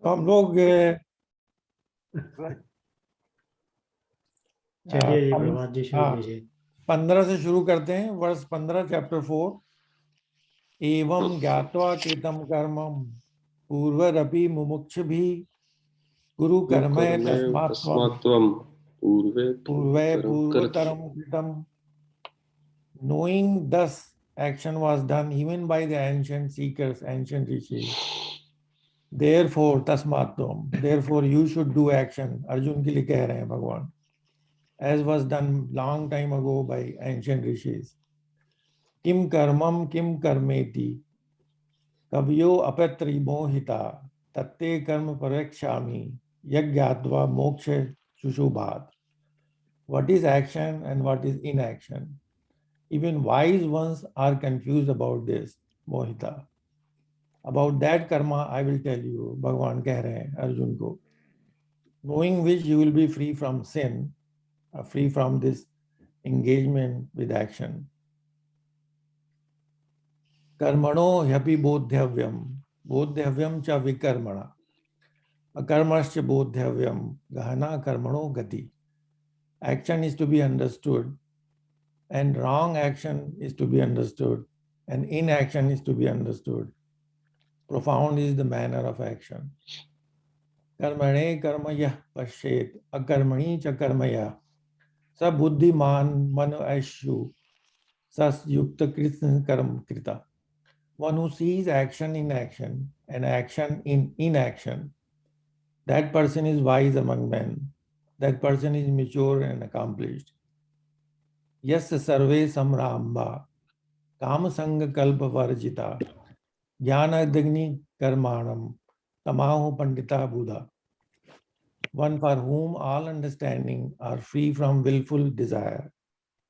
तो हम लोग चलिए जी प्रभात जी शुरू हाँ कीजिए। 15 से शुरू करते हैं, वर्ष 15, चैप्टर 4। एवं ज्ञात्वा कृतं कर्मं पूर्वरपि मुमुक्षुभिः कुरु कर्मैः तस्मात् त्वं तस्मात्त्वं पूर्वे पूर्वै पूर्वतरं कृतं। पूर्वतरं कृतं। Knowing thus action was done even by the ancient seekers, ancient rishis. Therefore, tasmat tvam, therefore you should do action. Arjun के लिए कह रहे हैं भगवान, as was done long time ago by ancient rishis. Kim karmam kim karmeti, कवयो अपत्री मोहिता, तत्ते कर्म परेक्षामि, यज्ञात्वा मोक्ष शुशुभात. What is action and what is inaction? Even wise ones are confused about this, Mohita. About that karma, I will tell you, Bhagavan कह रहे हैं अर्जुन को. Knowing which you will be free from sin, free from this engagement with action. कर्मणो ह्यपि बोध्यव्यम, बोध्यव्यम च विकर्मणा, अकर्मश्च बोध्यव्यम, गहना कर्मणो गति. Action is to be understood, and wrong action is to be understood, and inaction is to be understood. Profound is the manner of action. कर्मणे कर्म यः पश्येत अकर्मणि च कर्म यः स बुद्धिमान मन ऐशु स युक्त कृष्ण कर्म कृता. One who sees action in action and action in inaction, that person is wise among men. That person is mature and accomplished. Yasya sarve samramba काम संग कल्प वर्जिता ज्ञान अग्नि कर्माणम तमाहु पंडिता बुधा. One for whom all understanding are free from willful desire,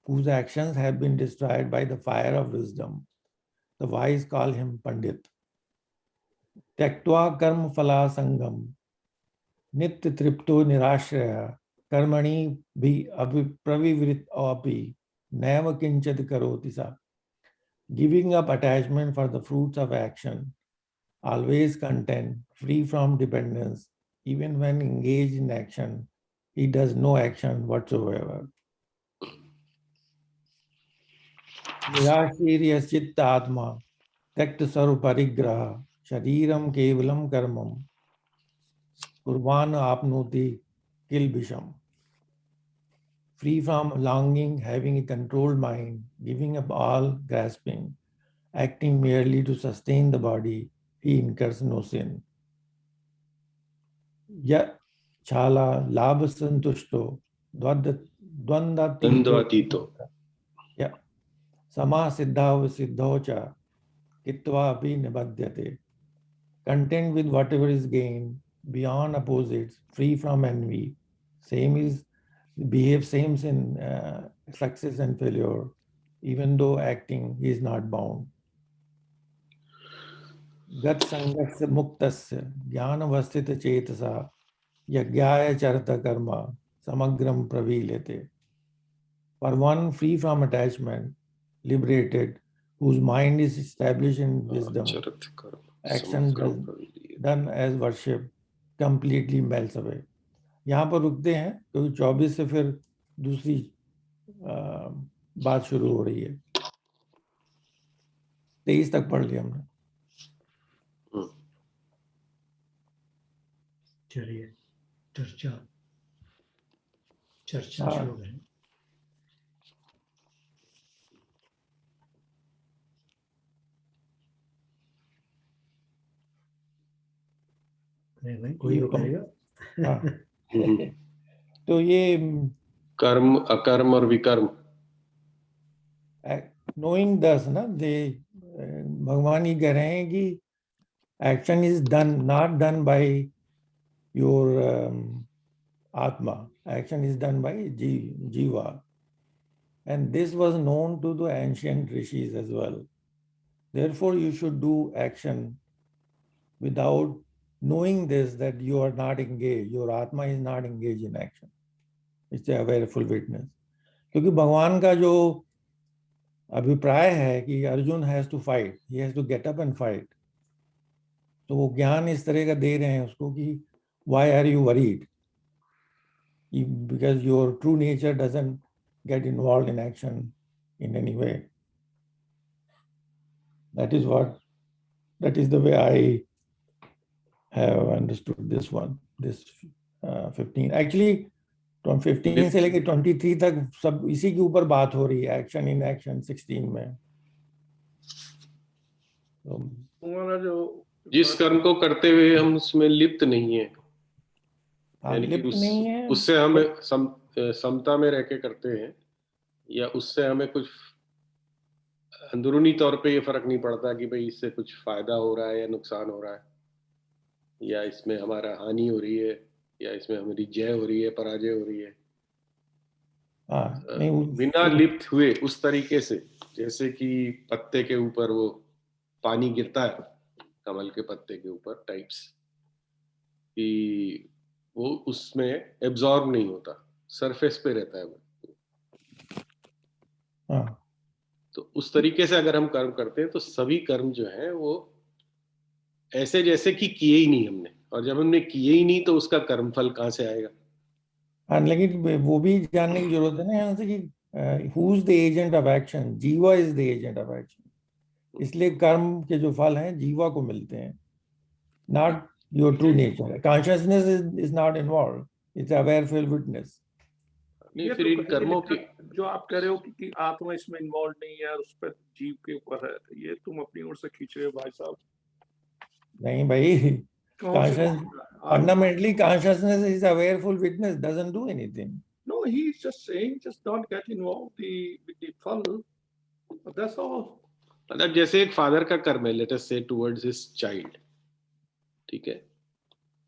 whose actions have been destroyed by the fire of wisdom. The wise call him Pandit. Tyaktva karma phala sangam nitya tripto nirashraya karmani bhi pravivrit api naiva kinchit karoti sa. Giving up attachment for the fruits of action, always content, free from dependence, even when engaged in action, he does no action whatsoever. निराशीर्यश्चित्त आत्मा त्यक्त सर्व परिग्रह शरीरम केवलम कर्मम कुर्वान आपनोति किल्बिषम. Free from longing, having a controlled mind, giving up all grasping, acting merely to sustain the body, he incurs no sin. Ya chala labh santushto dvandvatito द्वन्द्वातीतो ya sama siddhav siddhocha kitva api nibadhyate. Content with whatever is gained, beyond opposites, free from envy. Same is behave same in success and failure, even though acting he is not bound. Gat sangasya muktasya jnana vasthita chetasa yajnaya charta karma samagram pravilete. For one free from attachment, liberated, whose mind is established in wisdom, चरत कर्म action समग्रम प्रविलीयते. done as worship completely melts away. यहाँ पर रुकते हैं क्योंकि 24 से फिर दूसरी बात शुरू हो रही है. 23 तक पढ़ लिया हमने. चलिए चर्चा शुरू करें. नहीं भाई कोई करेगा. तो ये कर्म अकर्म और विकर्म नोइंग दस ना दे भगवान ही कह रहे हैं कि action is done not done by your आत्मा, एक्शन इज डन बाय जीवा. And this was known to the ancient rishis as well. Therefore, you should do action without knowing this, that you are not engaged, your Atma is not engaged in action. It's a awareful witness. क्योंकि भगवान का जो अभिप्राय है कि Arjun has to fight, he has to get up and fight. तो वो ज्ञान इस तरह का दे रहे हैं उसको कि why are you worried? Because your true nature doesn't get involved in action in any way. That is the way I have understood this one, this 15. Actually, from 15 से लेके 23 तक सब इसी के ऊपर बात हो रही है, एक्शन इन एक्शन 16 में. तो हमारा जो जिस कर्म को करते हुए हम उसमें लिप्त नहीं है, यानी कि लिप्त नहीं है, उससे हमें समता में रह के करते हैं, या उससे हमें कुछ अंदरूनी तौर पे ये फर्क नहीं पड़ता कि भाई इससे कुछ फायदा हो रहा है या नुकसान हो रहा है, या इसमें हमारा हानि हो रही है, या इसमें हमारी जय हो रही है, पराजय हो रही है. नहीं, बिना लिप्त हुए उस तरीके से, जैसे कि पत्ते के ऊपर वो पानी गिरता है, कमल के पत्ते के ऊपर टाइप्स, कि वो उसमें एब्जॉर्ब नहीं होता, सरफेस पे रहता है वो. तो उस तरीके से अगर हम कर्म करते हैं तो सभी कर्म जो है वो ऐसे जैसे कि किए ही नहीं हमने, और जब हमने किए ही नहीं तो उसका कर्मफल कहाँ से आएगा. लेकिन वो भी जानने की जरूरत है ना यहाँ से कि who is the agent of action. Jiva is the agent of action. इसलिए कर्म के जो फल हैं जीवा को मिलते हैं, not your true nature. Consciousness is not involve, it's aware feel witness. नहीं, ये फिर तो इन कहीं कर्मों की लिखा- जो आप कह रहे हो कि आत्मा इसमें इन्वॉल्व नहीं है, उस पर जीव के ऊपर है, तो ये तुम अपनी ओर से खींच रहे हो भाई साहब. नहीं भाई, कौन से fundamentally consciousness is awareful witness, doesn't do anything. No, he's just saying, just don't get involved with the fun. That's all. मतलब जैसे एक फादर का कर्म है, लेट अस से टुवर्ड्स हिज चाइल्ड, ठीक है,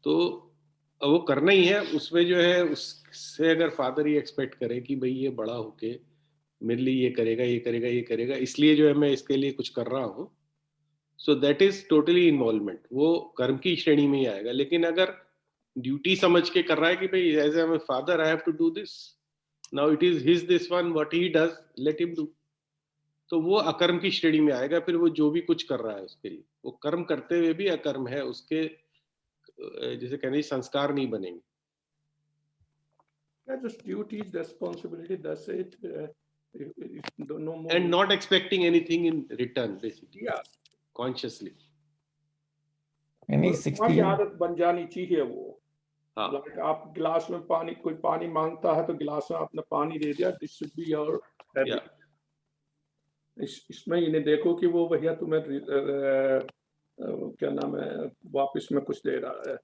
तो अब वो करना ही है, उसमें जो है उससे अगर फादर ये एक्सपेक्ट करे कि भाई ये बड़ा होके मेरे लिए ये करेगा, ये करेगा, ये करेगा, इसलिए जो है मैं इसके लिए कुछ कर रहा हूँ, so that is totally involvement, वो कर्म की श्रेणी में ही आएगा. लेकिन अगर ड्यूटी समझ के कर रहा है कि भाई as a father I have to do this, now it is his this one, what he does let him do, तो वो अकर्म की श्रेणी में आएगा. फिर वो जो भी कुछ कर रहा है उसके लिए, वो कर्म करते हुए भी अकर्म है, उसके जैसे कहने संस्कार नहीं बनेंगे. Yeah, just duties, responsibility, that's it. No more. And not expecting anything in return, basically. Yeah. Consciously. यानी तुम्हारी 16. आदत बन जानी चाहिए वो. हाँ. Like आप गिलास में पानी, कोई पानी मांगता है तो गिलास में आपने पानी दे दिया. This should be your habit. Yeah. इसमें इन्हें देखो कि वो भैया तुम्हें क्या नाम है वापस में कुछ दे रहा है,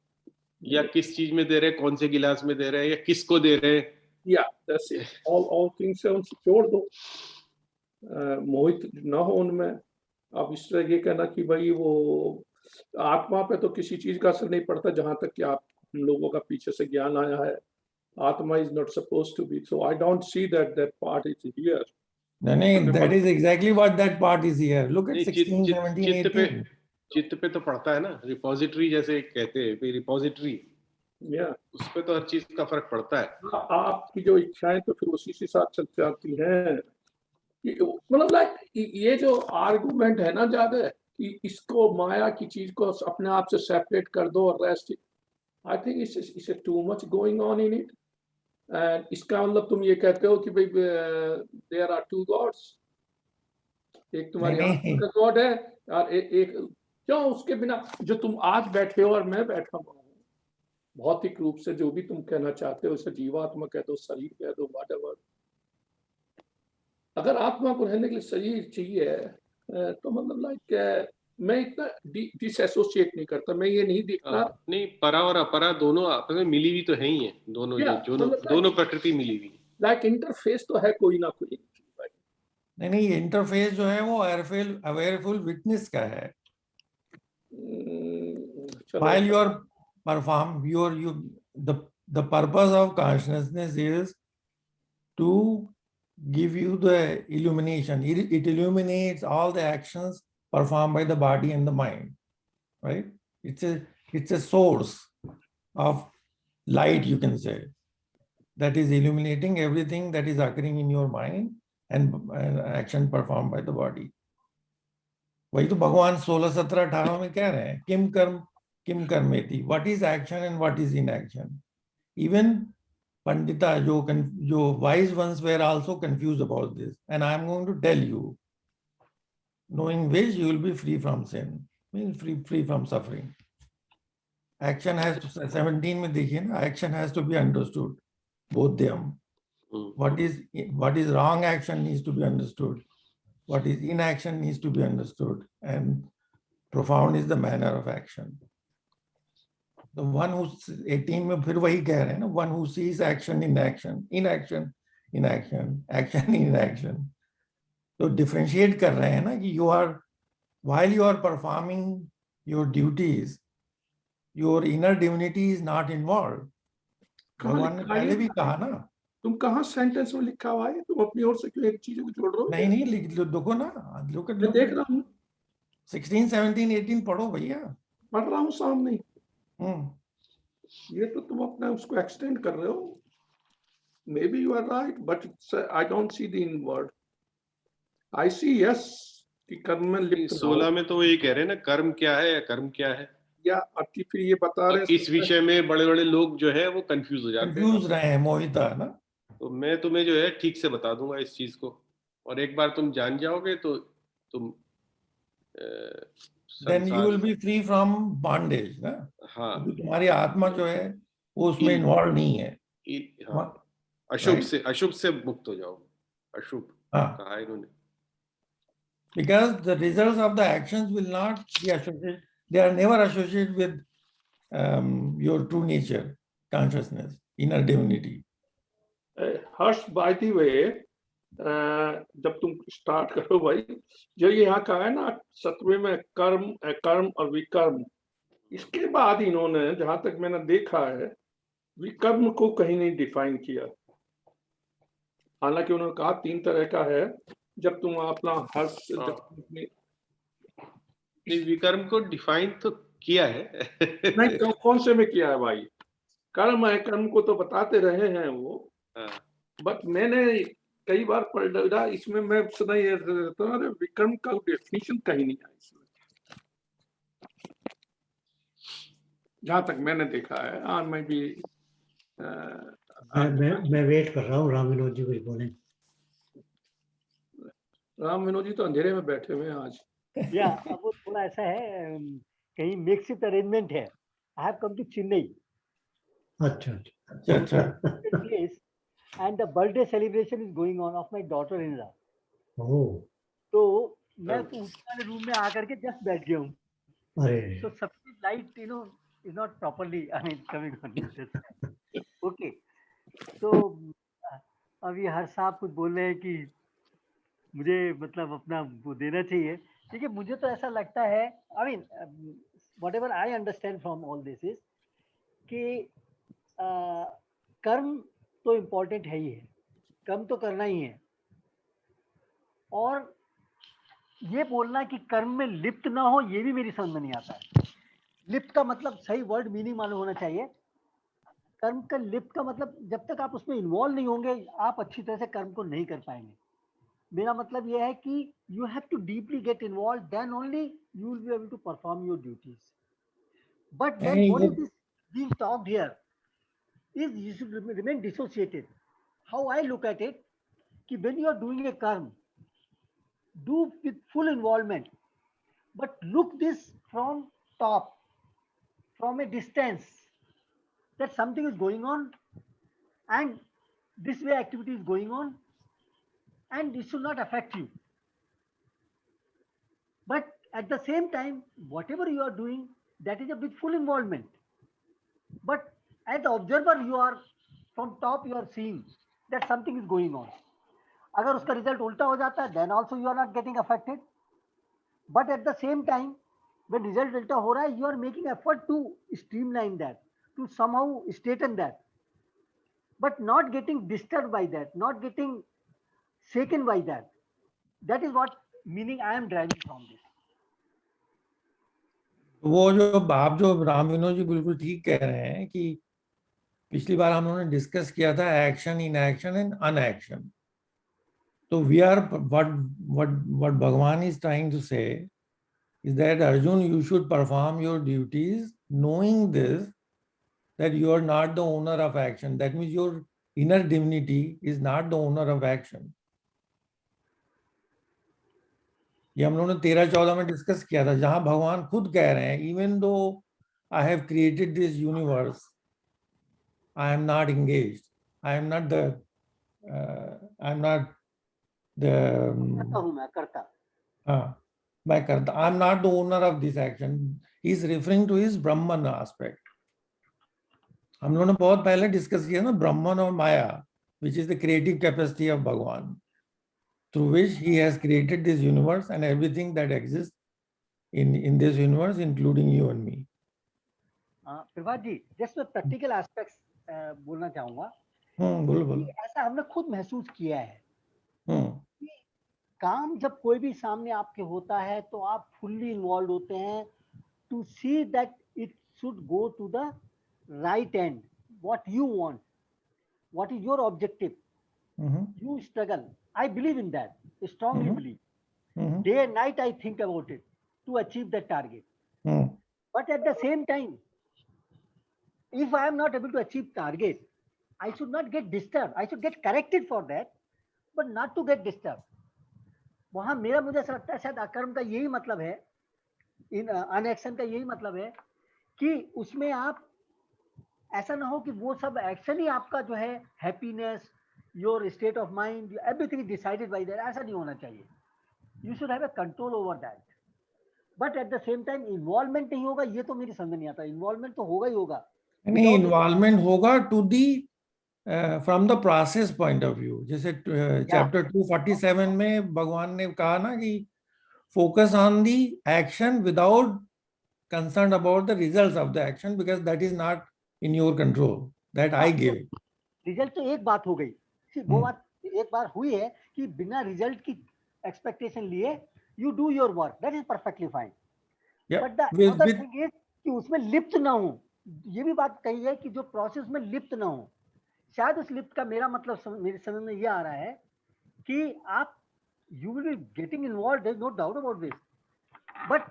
या किस चीज में दे रहे हैं, कौन से गिलास में दे रहे हैं, या किसको दे रहे हैं. Yeah, that's it. All things से उनसे छोड़ दो, मोहित न हो उनमें. अब इस तरह ये कहना कि भाई वो आत्मा पे तो किसी चीज का असर नहीं पड़ता जहां तक कि आप हम लोगों का पीछे से ज्ञान आया है. आत्मा is not supposed to be, so I don't see that part is here. नहीं, that is exactly what that part is here. Look at 16, 17, 18. चित्त पे तो पड़ता है ना, रिपोजिटरी जैसे कहते हैं, रिपोजिटरी, उस पे तो हर चीज का फर्क पड़ता है. आपकी जो इच्छाएं तो फिर उसी के साथ चल जाती हैं. मतलब लाइक ये जो आर्गुमेंट है ना ज्यादा कि इसको माया की चीज को अपने आप से सेपरेट कर दो और rest, I think it's too much going on in it. And इसका मतलब तुम ये कहते हो कि भाई देयर आर टू गॉड्स, एक तुम्हारी आत्मा का गॉड है और एक क्यों, उसके बिना जो तुम आज बैठे हो और मैं बैठा हूँ, भौतिक रूप से जो भी तुम कहना चाहते हो, उसे जीवात्मा कह दो, शरीर कह दो, व्हाटएवर. अगर आत्मा को रहने के लिए शरीर चाहिए तो मतलब लाइक मैं इतना डिसएसोसिएट नहीं करता. मैं ये नहीं देखता. नहीं, परा और अपरा दोनों आपस में मिली हुई तो है ही है, दोनों दोनों प्रकृति मिली हुई. लाइक इंटरफेस तो है कोई ना कोई. नहीं, इंटरफेस जो है वो अवेयरफुल विटनेस का है. While you are the purpose of consciousness is to give you the illumination. It illuminates all the actions performed by the body and the mind, right? It's a source of light, you can say, that is illuminating everything that is occurring in your mind and action performed by the body. वही तो भगवान 16, 17, 18 में कह रहे हैं, किम कर्मेति, what is action and what is inaction. Even Pandita, जो wise ones were also confused about this, and I am going to tell you, knowing which you will be free from sin, means free from suffering. Action has to, 17 में देखिए ना, action has to be understood, both them. What is wrong action needs to be understood. What is inaction needs to be understood, and profound is the manner of action. The one who's 18 में फिर वही कह रहे हैं ना, one who sees action in action, inaction in action, action in inaction. तो differentiate कर रहे हैं ना कि you are, while you are performing your duties, your inner divinity is not involved. भगवान ने पहले भी कहा ना. तुम कहाँ सेंटेंस में लिखा हुआ है? तुम अपनी ओर से क्यों एक चीजों को जोड़ रहे हो? नहीं लिख लो, देखो ना, look at, मैं देख रहा हूँ, 16, 17, 18 पढ़ो भैया. पढ़ रहा हूँ सामने. हम्म. ये तो तुम अपना उसको एक्सटेंड कर रहे हो. Maybe you are right, but I don't see the inward. I see yes कि कर्म में लिप्त 16 में तो वही कह रहे हैं ना, कर्म क्या है या कर्म क्या है, या आपकी फिर ये बता रहे हैं. इस विषय में बड़े बड़े लोग जो है वो कंफ्यूज हो जाते हैं. कंफ्यूज रहे हैं मोहिता ना. तो मैं तुम्हें जो है ठीक से बता दूंगा इस चीज को, और एक बार तुम जान जाओगे तो तुम then you will be free from bondage ना. हाँ, तुम्हारी आत्मा जो है वो उसमें इन्वॉल्व नहीं है. हाँ, अशुभ से मुक्त हो जाओ. अशुभ कहा इन्होंने. Because the results of the actions will not be associated, they are never associated with your true nature, consciousness, inner divinity. Harsh, by the way, जब तुम स्टार्ट करो भाई, जो ये यहाँ कहा है ना 17वें में कर्म, अकर्म और विकर्म, इसके बाद इन्होंने जहां तक मैंने देखा है विकर्म को कहीं नहीं डिफाइन किया. हालांकि उन्होंने कहा 3 तरह का है. जब तुम अपना हर्ष, जब तुम विकर्म को डिफाइन तो किया है. नहीं, तो कौन से में किया है भाई? कर्म है, कर्म को तो बताते रहे हैं वो. बट मैंने कई बार पढ़ा, इसमें मैं सुना ये अरे विकर्म का डेफिनेशन कहीं नहीं है इसमें, जहां तक मैंने देखा है. और मैं भी मैं वेट कर रहा हूँ राम विनोद जी कुछ बोले. राम विनोद जी तो अंधेरे में बैठे हुए हैं आज. या अब वो थोड़ा ऐसा है, कहीं मिक्स्ड अरेंजमेंट है. I have come to Chennai. अच्छा. And the birthday celebration is going on of my daughter-in-law. Oh. तो मैं ऊपर वाले रूम में आकर के जस्ट बैठ गया हूँ. तो सबकी light is not properly, I mean, coming on. Okay. तो अभी हर साहब कुछ बोल रहे हैं कि मुझे मतलब अपना वो देना चाहिए. ठीक है, मुझे तो ऐसा लगता है, I mean, whatever I understand from all this is कि कर्म तो इम्पोर्टेंट है ही है, कर्म तो करना ही है. और ये बोलना कि कर्म में लिप्त ना हो, ये भी मेरी समझ में नहीं आता है. लिप्त का मतलब सही वर्ड मीनिंग मालूम होना चाहिए. कर्म का लिप्त का मतलब जब तक आप उसमें इन्वॉल्व नहीं होंगे आप अच्छी तरह से कर्म को नहीं कर पाएंगे. मेरा मतलब यह है कि you have to deeply get involve, then only you will be able to perform your duties. But then what is being talked here is you should remain dissociated. How I look at it, कि when you are doing a karma, do with full involvement, but look this from top, from a distance, that something is going on, and this way activity is going on, and it should not affect you. But at the same time, whatever you are doing, that is a with full involvement. But as the observer, you are from top, you are seeing that something is going on. अगर उसका result उल्टा हो जाता है, then also you are not getting affected. But at the same time, when result उल्टा हो रहा है, you are making effort to streamline that, to somehow straighten that, but not getting disturbed by that, not getting shaken by that. That is what meaning I am driving from this. वो जो राम विनोद जी बिल्कुल ठीक कह रहे हैं कि पिछली बार हम लोगों ने डिस्कस किया था एक्शन, इनएक्शन एंड अनएक्शन. तो वी आर व्हाट भगवान is trying to say is that Arjun, you should perform your duties knowing this, that you are not the owner of action. That means your inner divinity is not the owner of action. ये हम लोगों ने 13-14 में discuss किया था, जहां भगवान खुद कह रहे हैं, even though I have created this universe, I am not engaged. I am not the करता हूँ मैं, करता। मैं करता, I am not the owner of this action. He is referring to his Brahman aspect. हम लोगों ने बहुत पहले डिस्कस किया ना, ब्रह्मन और माया, which is the creative capacity of Bhagwan, through which he has created this universe and everything that exists in this universe, including you and me. Prabhat ji, just मैं practical aspects बोलना चाहूंगा। बोलो बोलो। ऐसा हमने खुद महसूस किया है हम्म। काम जब कोई भी सामने आपके होता है तो आप फुल्ली इन्वॉल्व होते हैं to see that it should go to the right end, what you want, what is your objective, you struggle. I believe in that, strongly believe, day and night I think about it to achieve that target, but at the same time if I am not able to achieve target, I should not get disturbed. I should get corrected for that, but not to get disturbed. वहां मेरा, मुझे ऐसा लगता है शायद अकर्म का यही मतलब है, इन अनएक्शन का यही मतलब है कि उसमें आप ऐसा ना हो कि वो सब एक्शन ही आपका जो है happiness, your state of mind, everything decided by that, ऐसा नहीं होना चाहिए। You should have a control over that, but at the same time involvement नहीं होगा, ये तो मेरी समझ नहीं आता। इन्वॉल्वमेंट तो होगा ही होगा, नहीं, इन्वॉल्वमेंट होगा to the from the process point of view. जैसे चैप्टर 247 में भगवान ने कहा ना कि focus on the action without concern about the results of the action, because that is not in your control, that I give. Result तो एक बात हो गई, वो बात एक बार हुई है कि बिना रिजल्ट की एक्सपेक्टेशन लिए you do your work, that is perfectly fine, but the other thing is कि उसमें लिप्त ना हो। ये भी बात कही है कि जो प्रोसेस में लिप्त ना हो, शायद उस लिप्त का मेरा मतलब मेरे समझ में ये आ रहा है कि आप you will be getting involve, there is no doubt about this, but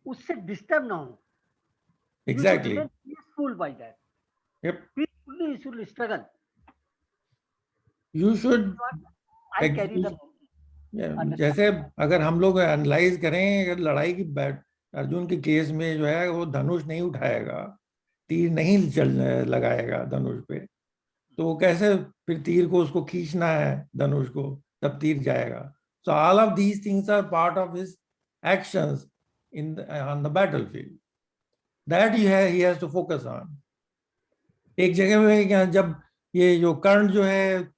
उससे डिस्टर्ब ना हो। Exactly, peaceful by that, yup, peacefully you should struggle, you should I carry the. जैसे अगर हम लोग एनालाइज करें, अगर लड़ाई की अर्जुन के केस में जो है वो धनुष नहीं उठाएगा, तीर नहीं लगाएगा धनुष पे, तो वो कैसे फिर तीर को उसको खींचना है धनुष को, तब तीर जाएगा। So all of these things are part of his actions in on the battlefield, that he has to focus on. एक जगह पे जब ये जो कर्ण जो है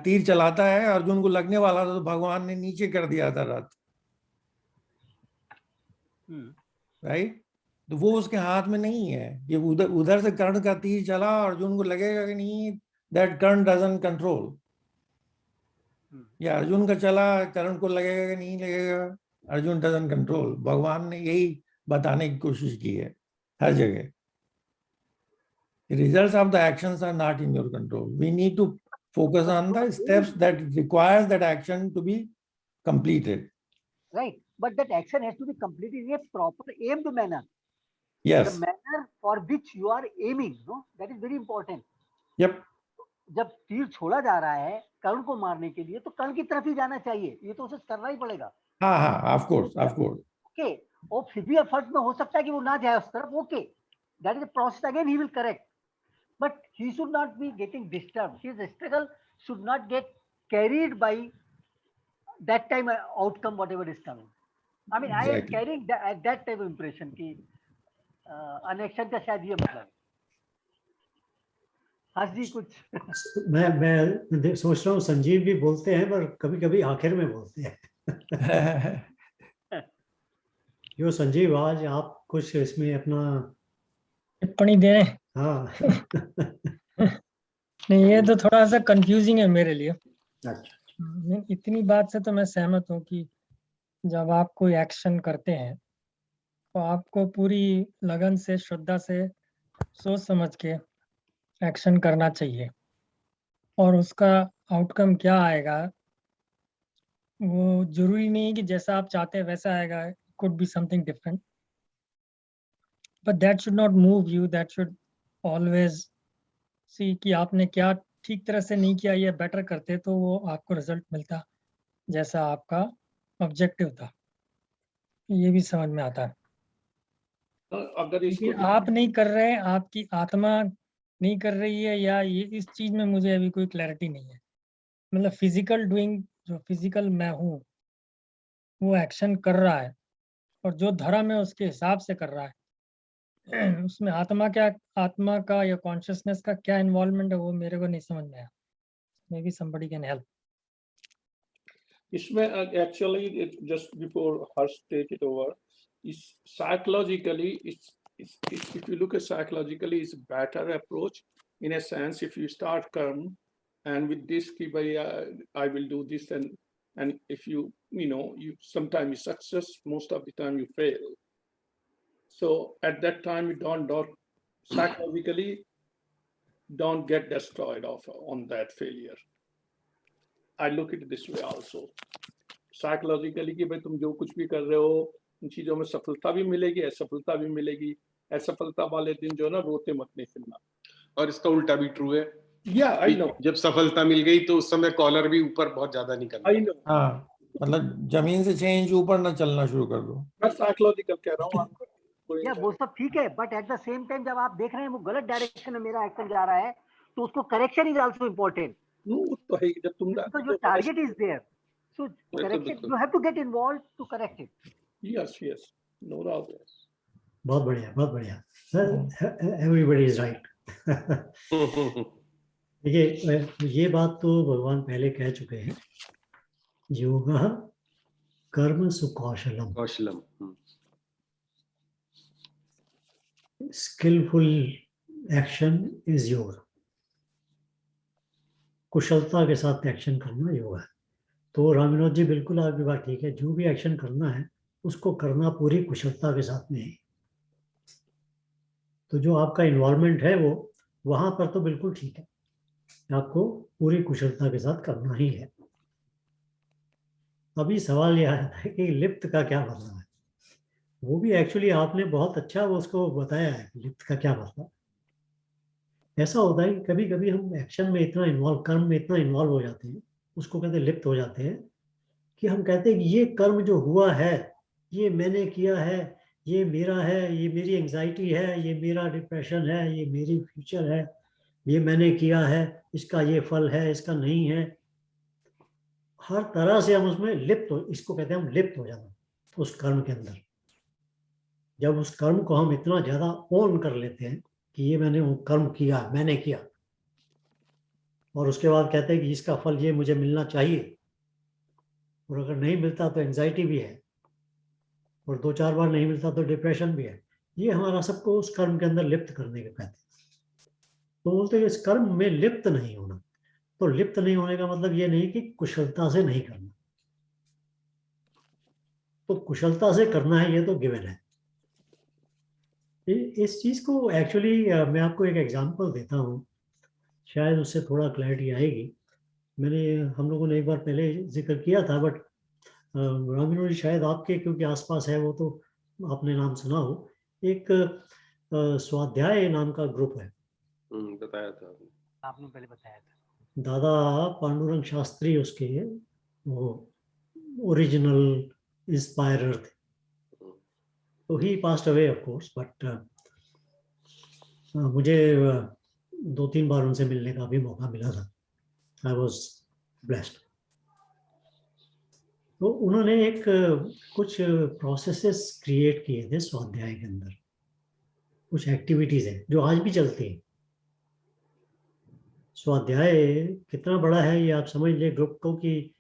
तीर चलाता है, अर्जुन को लगने वाला था तो भगवान ने नीचे कर दिया था रथ, राइट? तो वो उसके हाथ में नहीं है। ये उधर से कर्ण का तीर चला, अर्जुन को लगेगा कि नहीं, दैट कर्ण डजंट कंट्रोल। या अर्जुन का चला, कर्ण को लगेगा कि नहीं लगेगा, अर्जुन डजंट कंट्रोल। भगवान ने यही बताने की कोशिश की है हर जगह, results of the actions are not in your control. We need to focus on the steps that requires that action to be completed. Right, but that action has to be completed in a proper aimed manner. Yes. The manner for which you are aiming, no, that is very important. Yep. जब तीर छोड़ा जा रहा है कर्ण को मारने के लिए, तो कर्ण की तरफ ही जाना चाहिए, ये तो उसे करना ही पड़ेगा। हाँ हाँ, of course, of course. Okay, और फिर भी एफर्ट में हो सकता है कि वो ना जाए उस तरफ, okay, that is a process, again he will correct. But he should not be getting disturbed. His struggle should not get carried by that time outcome, whatever is coming. I mean, exactly. I am carrying that type of impression कि अनेक्शन का शायद ये मतलब। हर्ष जी कुछ? मैं सोच रहा हूँ संजीव भी बोलते हैं, पर कभी कभी आखिर में बोलते हैं। यो संजीव, आज आप कुछ इसमें अपना टिप्पणी दे रहे हैं? हाँ। नहीं, ये तो थोड़ा सा कंफ्यूजिंग है मेरे लिए। अच्छा। इतनी बात से तो मैं सहमत हूँ कि जब आप कोई एक्शन करते हैं तो आपको पूरी लगन से, श्रद्धा से, सोच समझ के एक्शन करना चाहिए, और उसका आउटकम क्या आएगा वो जरूरी नहीं कि जैसा आप चाहते हैं वैसा आएगा। could be something different. But that should not move you. That should always see कि आपने क्या ठीक तरह से नहीं किया, ये बेटर करते तो वो आपको रिजल्ट मिलता जैसा आपका ऑब्जेक्टिव था. ये भी समझ में आता है. अगर इसको क्योंकि आप नहीं कर रहे हैं, आपकी आत्मा नहीं कर रही है, या ये इस चीज में मुझे अभी कोई क्लैरिटी नहीं है. मतलब फिजिकल डूइंग, जो फिजिकल मैं हूँ वो एक्शन कर रहा है, और जो धर्म है उसके हिसाब से कर रहा है. उसमें आत्मा का या कॉन्शियसनेस का क्या इन्वॉल्वमेंट है वो मेरे को नहीं समझ में आया. Maybe somebody can help. इसमें actually just before Harsh take it over, is psychologically if you look at psychologically it's a better approach in a sense. If you start karma and with this ki I will do this, and if you sometimes you success, most of the time you fail. So at that time you don't psychologically don't get destroyed on that failure. I look at it this way also psychologically कि भाई तुम जो कुछ भी कर रहे हो उन चीजों में सफलता भी मिलेगी, असफलता भी मिलेगी. असफलता वाले दिन जो है ना रोते मत नहीं फिरना. और इसका उल्टा भी ट्रू है. Yeah, I know. जब सफलता मिल गई तो उस समय कॉलर भी ऊपर बहुत ज्यादा नहीं करना. I know. हाँ, मतलब जमीन से 6 इंच ऊपर ना चलना शुरू कर दो. मैं साइकोलॉजिकल कह रहा हूँ आपको. या वो सब ठीक है, but at the same time जब आप देख रहे हैं वो गलत डायरेक्शन में मेरा एक्शन जा रहा है तो उसको करेक्शन इज आल्सो इम्पोर्टेंट. तो है जब तुम because your target is there, so correction you have to get involve to correct it. Yes no doubt. बहुत बढ़िया सर, एवरीबॉडी इज राइट. देखिए ये बात तो भगवान पहले कह चुके हैं, योगा कर्म सुकौशलम. Skilful action is yoga. कुशलता के साथ एक्शन करना योगा है. तो रामविनोद जी बिल्कुल आपकी बात ठीक है, जो भी एक्शन करना है उसको करना पूरी कुशलता के साथ में है. तो जो आपका इन्वॉल्वमेंट है वो वहां पर तो बिल्कुल ठीक है, आपको पूरी कुशलता के साथ करना ही है. अभी सवाल यह आता है कि लिप्त का क्या मतलब है. वो भी एक्चुअली आपने बहुत अच्छा वो उसको बताया है कि लिप्त का क्या मतलब. ऐसा होता है कि कभी कभी हम एक्शन में इतना इन्वॉल्व, कर्म में इतना इन्वॉल्व हो जाते हैं, उसको कहते हैं लिप्त हो जाते हैं, कि हम कहते हैं कि ये कर्म जो हुआ है, ये मैंने किया है, ये मेरा है, ये मेरी एंजाइटी है, ये मेरा डिप्रेशन है, ये मेरी फ्यूचर है, ये मैंने किया है, इसका ये फल है, इसका नहीं है. हर तरह से हम उसमें लिप्त हो, इसको कहते हैं हम लिप्त हो जाना उस कर्म के अंदर. जब उस कर्म को हम इतना ज्यादा ओन कर लेते हैं कि ये मैंने वो कर्म किया, मैंने किया, और उसके बाद कहते हैं कि इसका फल ये मुझे मिलना चाहिए, और अगर नहीं मिलता तो एंजाइटी भी है, और 2-4 बार नहीं मिलता तो डिप्रेशन भी है. ये हमारा सबको उस कर्म के अंदर लिप्त करने के कहते हैं. तो बोलते हैं इस कर्म में लिप्त नहीं होना. तो लिप्त नहीं होने का मतलब ये नहीं कि कुशलता से नहीं करना, तो कुशलता से करना है, ये तो गिवन है. इस चीज को एक्चुअली मैं आपको एक एग्जांपल देता हूँ, शायद उससे थोड़ा क्लैरिटी आएगी. हम लोगों ने एक बार पहले जिक्र किया था, बट रामविनोद जी शायद आपके क्योंकि आसपास है वो, तो आपने नाम सुना हो. एक स्वाध्याय नाम का ग्रुप है. बताया था आपने पहले बताया था. दादा पांडुरंग शास्त्री उसके वो ओरिजिनल इंस्पायरर थे. तो he passed away of course, but मुझे 2-3 बार उनसे मिलने का भी मौका मिला था. I was blessed. तो उन्होंने एक कुछ प्रोसेसेस क्रिएट किए थे स्वाध्याय के अंदर. कुछ एक्टिविटीज है जो आज भी चलती है. स्वाध्याय कितना बड़ा है ये आप समझ ले ग्रुप को, कि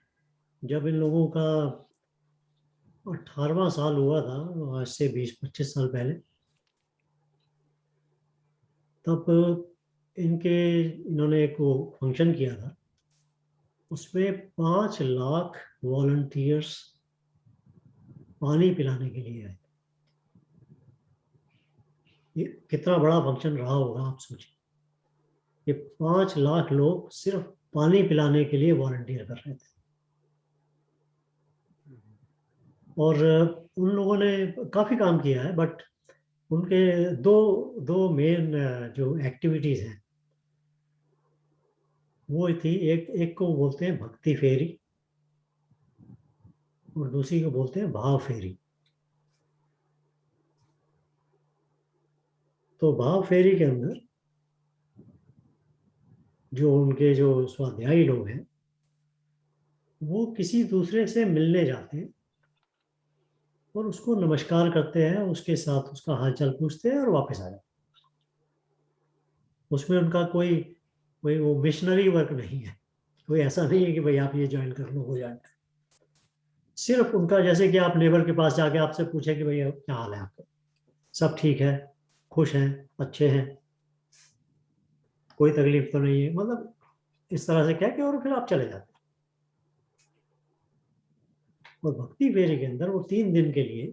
जब इन लोगों का 18वां साल हुआ था, आज से 20-25 साल पहले, तब इन्होंने एक वो फंक्शन किया था. उसमें 5 लाख वॉलंटियर्स पानी पिलाने के लिए आए. ये कितना बड़ा फंक्शन रहा होगा आप सोचिए. ये 5 लाख लोग सिर्फ पानी पिलाने के लिए वॉलंटियर कर रहे थे. और उन लोगों ने काफ़ी काम किया है, बट उनके दो मेन जो एक्टिविटीज़ हैं वो थी, एक को बोलते हैं भक्ति फेरी और दूसरी को बोलते हैं भाव फेरी। तो भाव फेरी के अंदर जो उनके जो स्वाध्यायी लोग हैं वो किसी दूसरे से मिलने जाते हैं और उसको नमस्कार करते हैं, उसके साथ उसका हालचाल पूछते हैं और वापस आ जाते हैं। उसमें उनका कोई कोई वो मिशनरी वर्क नहीं है, कोई ऐसा नहीं है कि भाई आप ये ज्वाइन कर लो वो ज्वाइन कर। सिर्फ उनका जैसे कि आप नेबर के पास जाके आपसे पूछे कि भैया क्या हाल है आपका, सब ठीक है, खुश हैं, अच्छे हैं, कोई तकलीफ तो नहीं है, मतलब इस तरह से कह के और फिर आप चले जाते हैं। और भक्ति फेरी के अंदर वो 3 दिन के लिए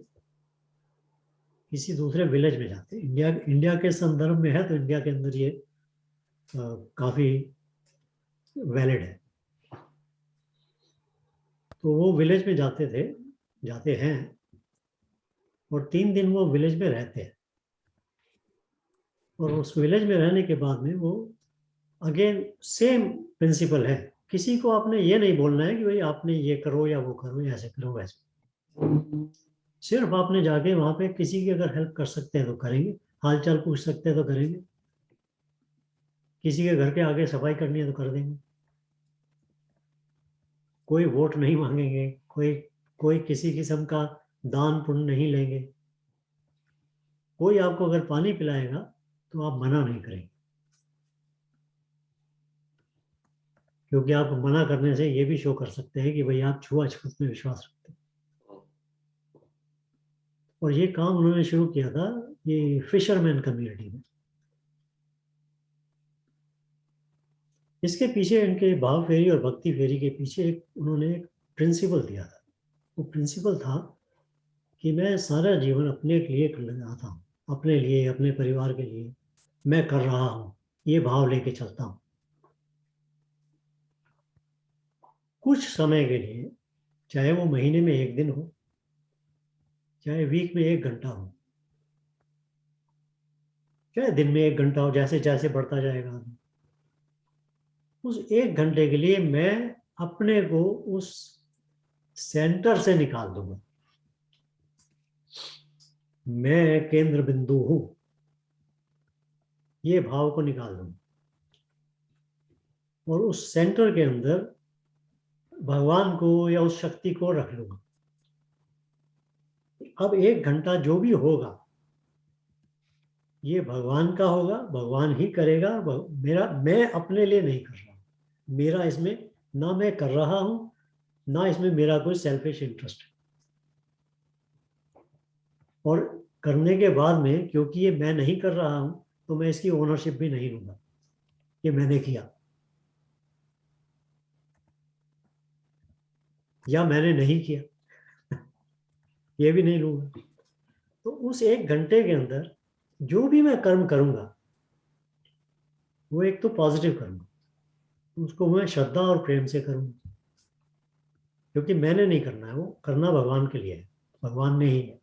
किसी दूसरे विलेज में जाते हैं। इंडिया के संदर्भ में है तो इंडिया के अंदर ये काफी वैलिड है। तो वो विलेज में जाते हैं और 3 दिन वो विलेज में रहते हैं। और उस विलेज में रहने के बाद में वो अगेन सेम प्रिंसिपल है, किसी को आपने ये नहीं बोलना है कि भाई आपने ये करो या वो करो या ऐसे करो वैसे। सिर्फ आपने जाके वहां पे किसी की अगर हेल्प कर सकते हैं तो करेंगे, हालचाल पूछ सकते हैं तो करेंगे, किसी के घर के आगे सफाई करनी है तो कर देंगे, कोई वोट नहीं मांगेंगे, कोई किसी किस्म का दान पुण्य नहीं लेंगे, कोई आपको अगर पानी पिलाएगा तो आप मना नहीं करेंगे, क्योंकि आप मना करने से ये भी शो कर सकते हैं कि भाई आप छुआछूत में विश्वास रखते हैं। और ये काम उन्होंने शुरू किया था ये फिशरमैन कम्युनिटी में। इसके पीछे इनके भाव फेरी और भक्ति फेरी के पीछे उन्होंने एक प्रिंसिपल दिया था। वो प्रिंसिपल था कि मैं सारा जीवन अपने लिए कर रहा था, अपने लिए, अपने परिवार के लिए मैं कर रहा हूँ, ये भाव लेके चलता हूँ। कुछ समय के लिए, चाहे वो महीने में 1 दिन हो, चाहे वीक में 1 घंटा हो, चाहे दिन में 1 घंटा हो, जैसे जैसे बढ़ता जाएगा, उस 1 घंटे के लिए मैं अपने को उस सेंटर से निकाल दूंगा। मैं केंद्र बिंदु हूं, ये भाव को निकाल दूंगा और उस सेंटर के अंदर भगवान को या उस शक्ति को रख लूंगा। अब 1 घंटा जो भी होगा ये भगवान का होगा, भगवान ही करेगा। मैं अपने लिए नहीं कर रहा, मेरा इसमें ना मैं कर रहा हूं ना इसमें मेरा कोई सेल्फिश इंटरेस्ट है। और करने के बाद में क्योंकि ये मैं नहीं कर रहा हूं तो मैं इसकी ओनरशिप भी नहीं लूंगा, ये मैंने किया या मैंने नहीं किया ये भी नहीं लूंगा। तो उस 1 घंटे के अंदर जो भी मैं कर्म करूंगा वो एक तो पॉजिटिव करूंगा, उसको मैं श्रद्धा और प्रेम से करूंगा, क्योंकि मैंने नहीं करना है, वो करना भगवान के लिए है, भगवान ने ही है।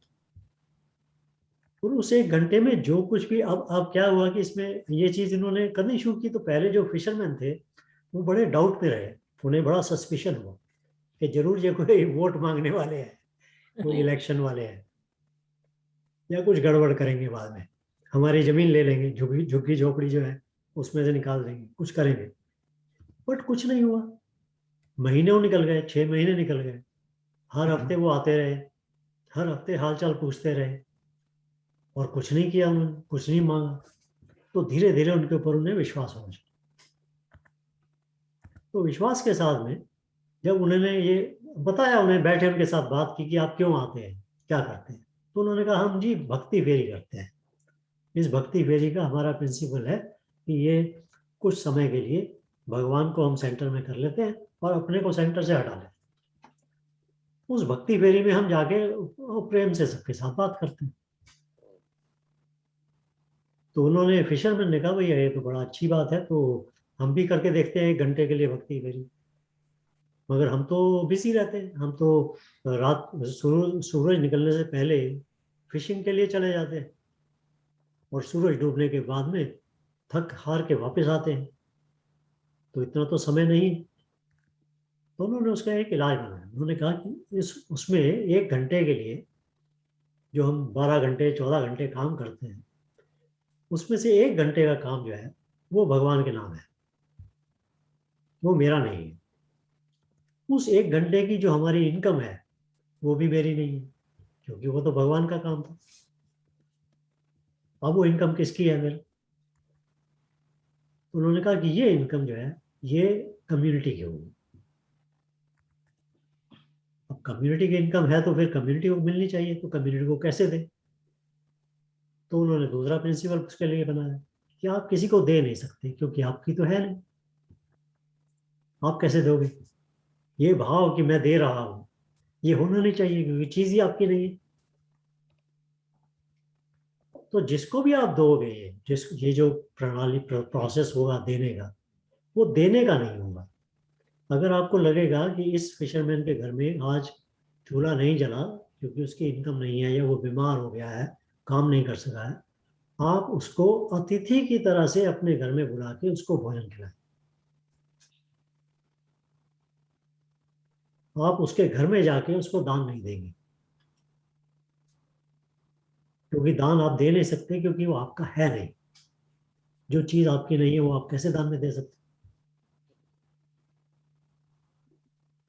और उस 1 घंटे में जो कुछ भी, अब क्या हुआ कि इसमें ये चीज इन्होंने करनी शुरू की तो पहले जो फिशरमैन थे वो बड़े डाउट पे रहे, उन्हें बड़ा सस्पिशन हुआ कि जरूर ये कोई वोट मांगने वाले हैं, कोई इलेक्शन वाले हैं या कुछ गड़बड़ करेंगे, बाद में हमारी जमीन ले लेंगे, झुग्गी झोपड़ी जो है उसमें से निकाल देंगे, कुछ करेंगे। बट कुछ नहीं हुआ, महीने निकल गए, 6 महीने निकल गए, हर हफ्ते वो आते रहे, हर हफ्ते हालचाल पूछते रहे और कुछ नहीं किया उन्होंने, कुछ नहीं मांगा। तो धीरे धीरे उनके ऊपर उन्हें विश्वास होना चाहिए। तो विश्वास के साथ में जब उन्होंने ये बताया, उन्हें बैठे उनके साथ बात की कि आप क्यों आते हैं, क्या करते हैं, तो उन्होंने कहा हम जी भक्ति फेरी करते हैं। इस भक्ति फेरी का हमारा प्रिंसिपल है कि ये कुछ समय के लिए भगवान को हम सेंटर में कर लेते हैं और अपने को सेंटर से हटा लेते हैं। उस भक्ति फेरी में हम जाके प्रेम से सबके साथ बात करते हैं। तो उन्होंने, फिशरमैन ने कहा भैया ये तो बड़ा अच्छी बात है, तो हम भी करके देखते हैं 1 घंटे के लिए भक्ति फेरी। मगर हम तो बिजी रहते हैं, हम तो रात सूरज निकलने से पहले फिशिंग के लिए चले जाते हैं और सूरज डूबने के बाद में थक हार के वापस आते हैं, तो इतना तो समय नहीं। तो उन्होंने उसका एक इलाज बनाया। उन्होंने कहा कि उसमें 1 घंटे के लिए जो हम 12 घंटे 14 घंटे काम करते हैं, उसमें से 1 घंटे का काम जो है वो भगवान के नाम है, वो मेरा नहीं है। उस 1 घंटे की जो हमारी इनकम है वो भी मेरी नहीं है, क्योंकि वो तो भगवान का काम था। अब वो इनकम किसकी है मेरा? उन्होंने कहा कि ये इनकम जो है ये कम्युनिटी की होगी। अब कम्युनिटी की इनकम है तो फिर कम्युनिटी को मिलनी चाहिए, तो कम्युनिटी को कैसे दें? तो उन्होंने दूसरा प्रिंसिपल उसके लिए बनाया कि आप किसी को दे नहीं सकते, क्योंकि आपकी तो है नहीं, आप कैसे दोगे? ये भाव कि मैं दे रहा हूं ये होना नहीं चाहिए, क्योंकि चीज ही आपकी नहीं है। तो जिसको भी आप दोगे, ये जो प्रणाली प्रोसेस होगा देने का, वो देने का नहीं होगा। अगर आपको लगेगा कि इस फिशरमैन के घर में आज चूल्हा नहीं जला क्योंकि उसकी इनकम नहीं है या वो बीमार हो गया है, काम नहीं कर सका है, आप उसको अतिथि की तरह से अपने घर में बुला के उसको भोजन खिलाएं। आप उसके घर में जाके उसको दान नहीं देंगे, क्योंकि दान आप दे नहीं सकते, क्योंकि वो आपका है नहीं। जो चीज आपकी नहीं है वो आप कैसे दान में दे सकते?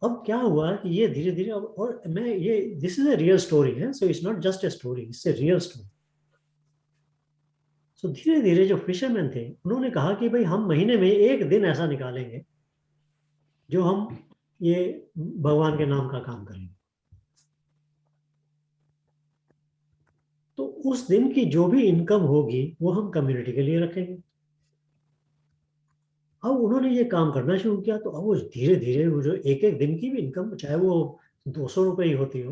अब क्या हुआ कि ये धीरे धीरे और मैं ये this is a real story है, so it's not just a story, it's a real story. So धीरे धीरे जो फिशरमैन थे उन्होंने कहा कि भाई हम महीने में 1 दिन ऐसा निकालेंगे जो हम ये भगवान के नाम का काम करेंगे। तो उस दिन की जो भी इनकम होगी वो हम कम्युनिटी के लिए रखेंगे। अब उन्होंने ये काम करना शुरू किया, तो अब वो धीरे धीरे वो जो एक एक दिन की भी इनकम, चाहे वो 200 रुपए ही होती हो,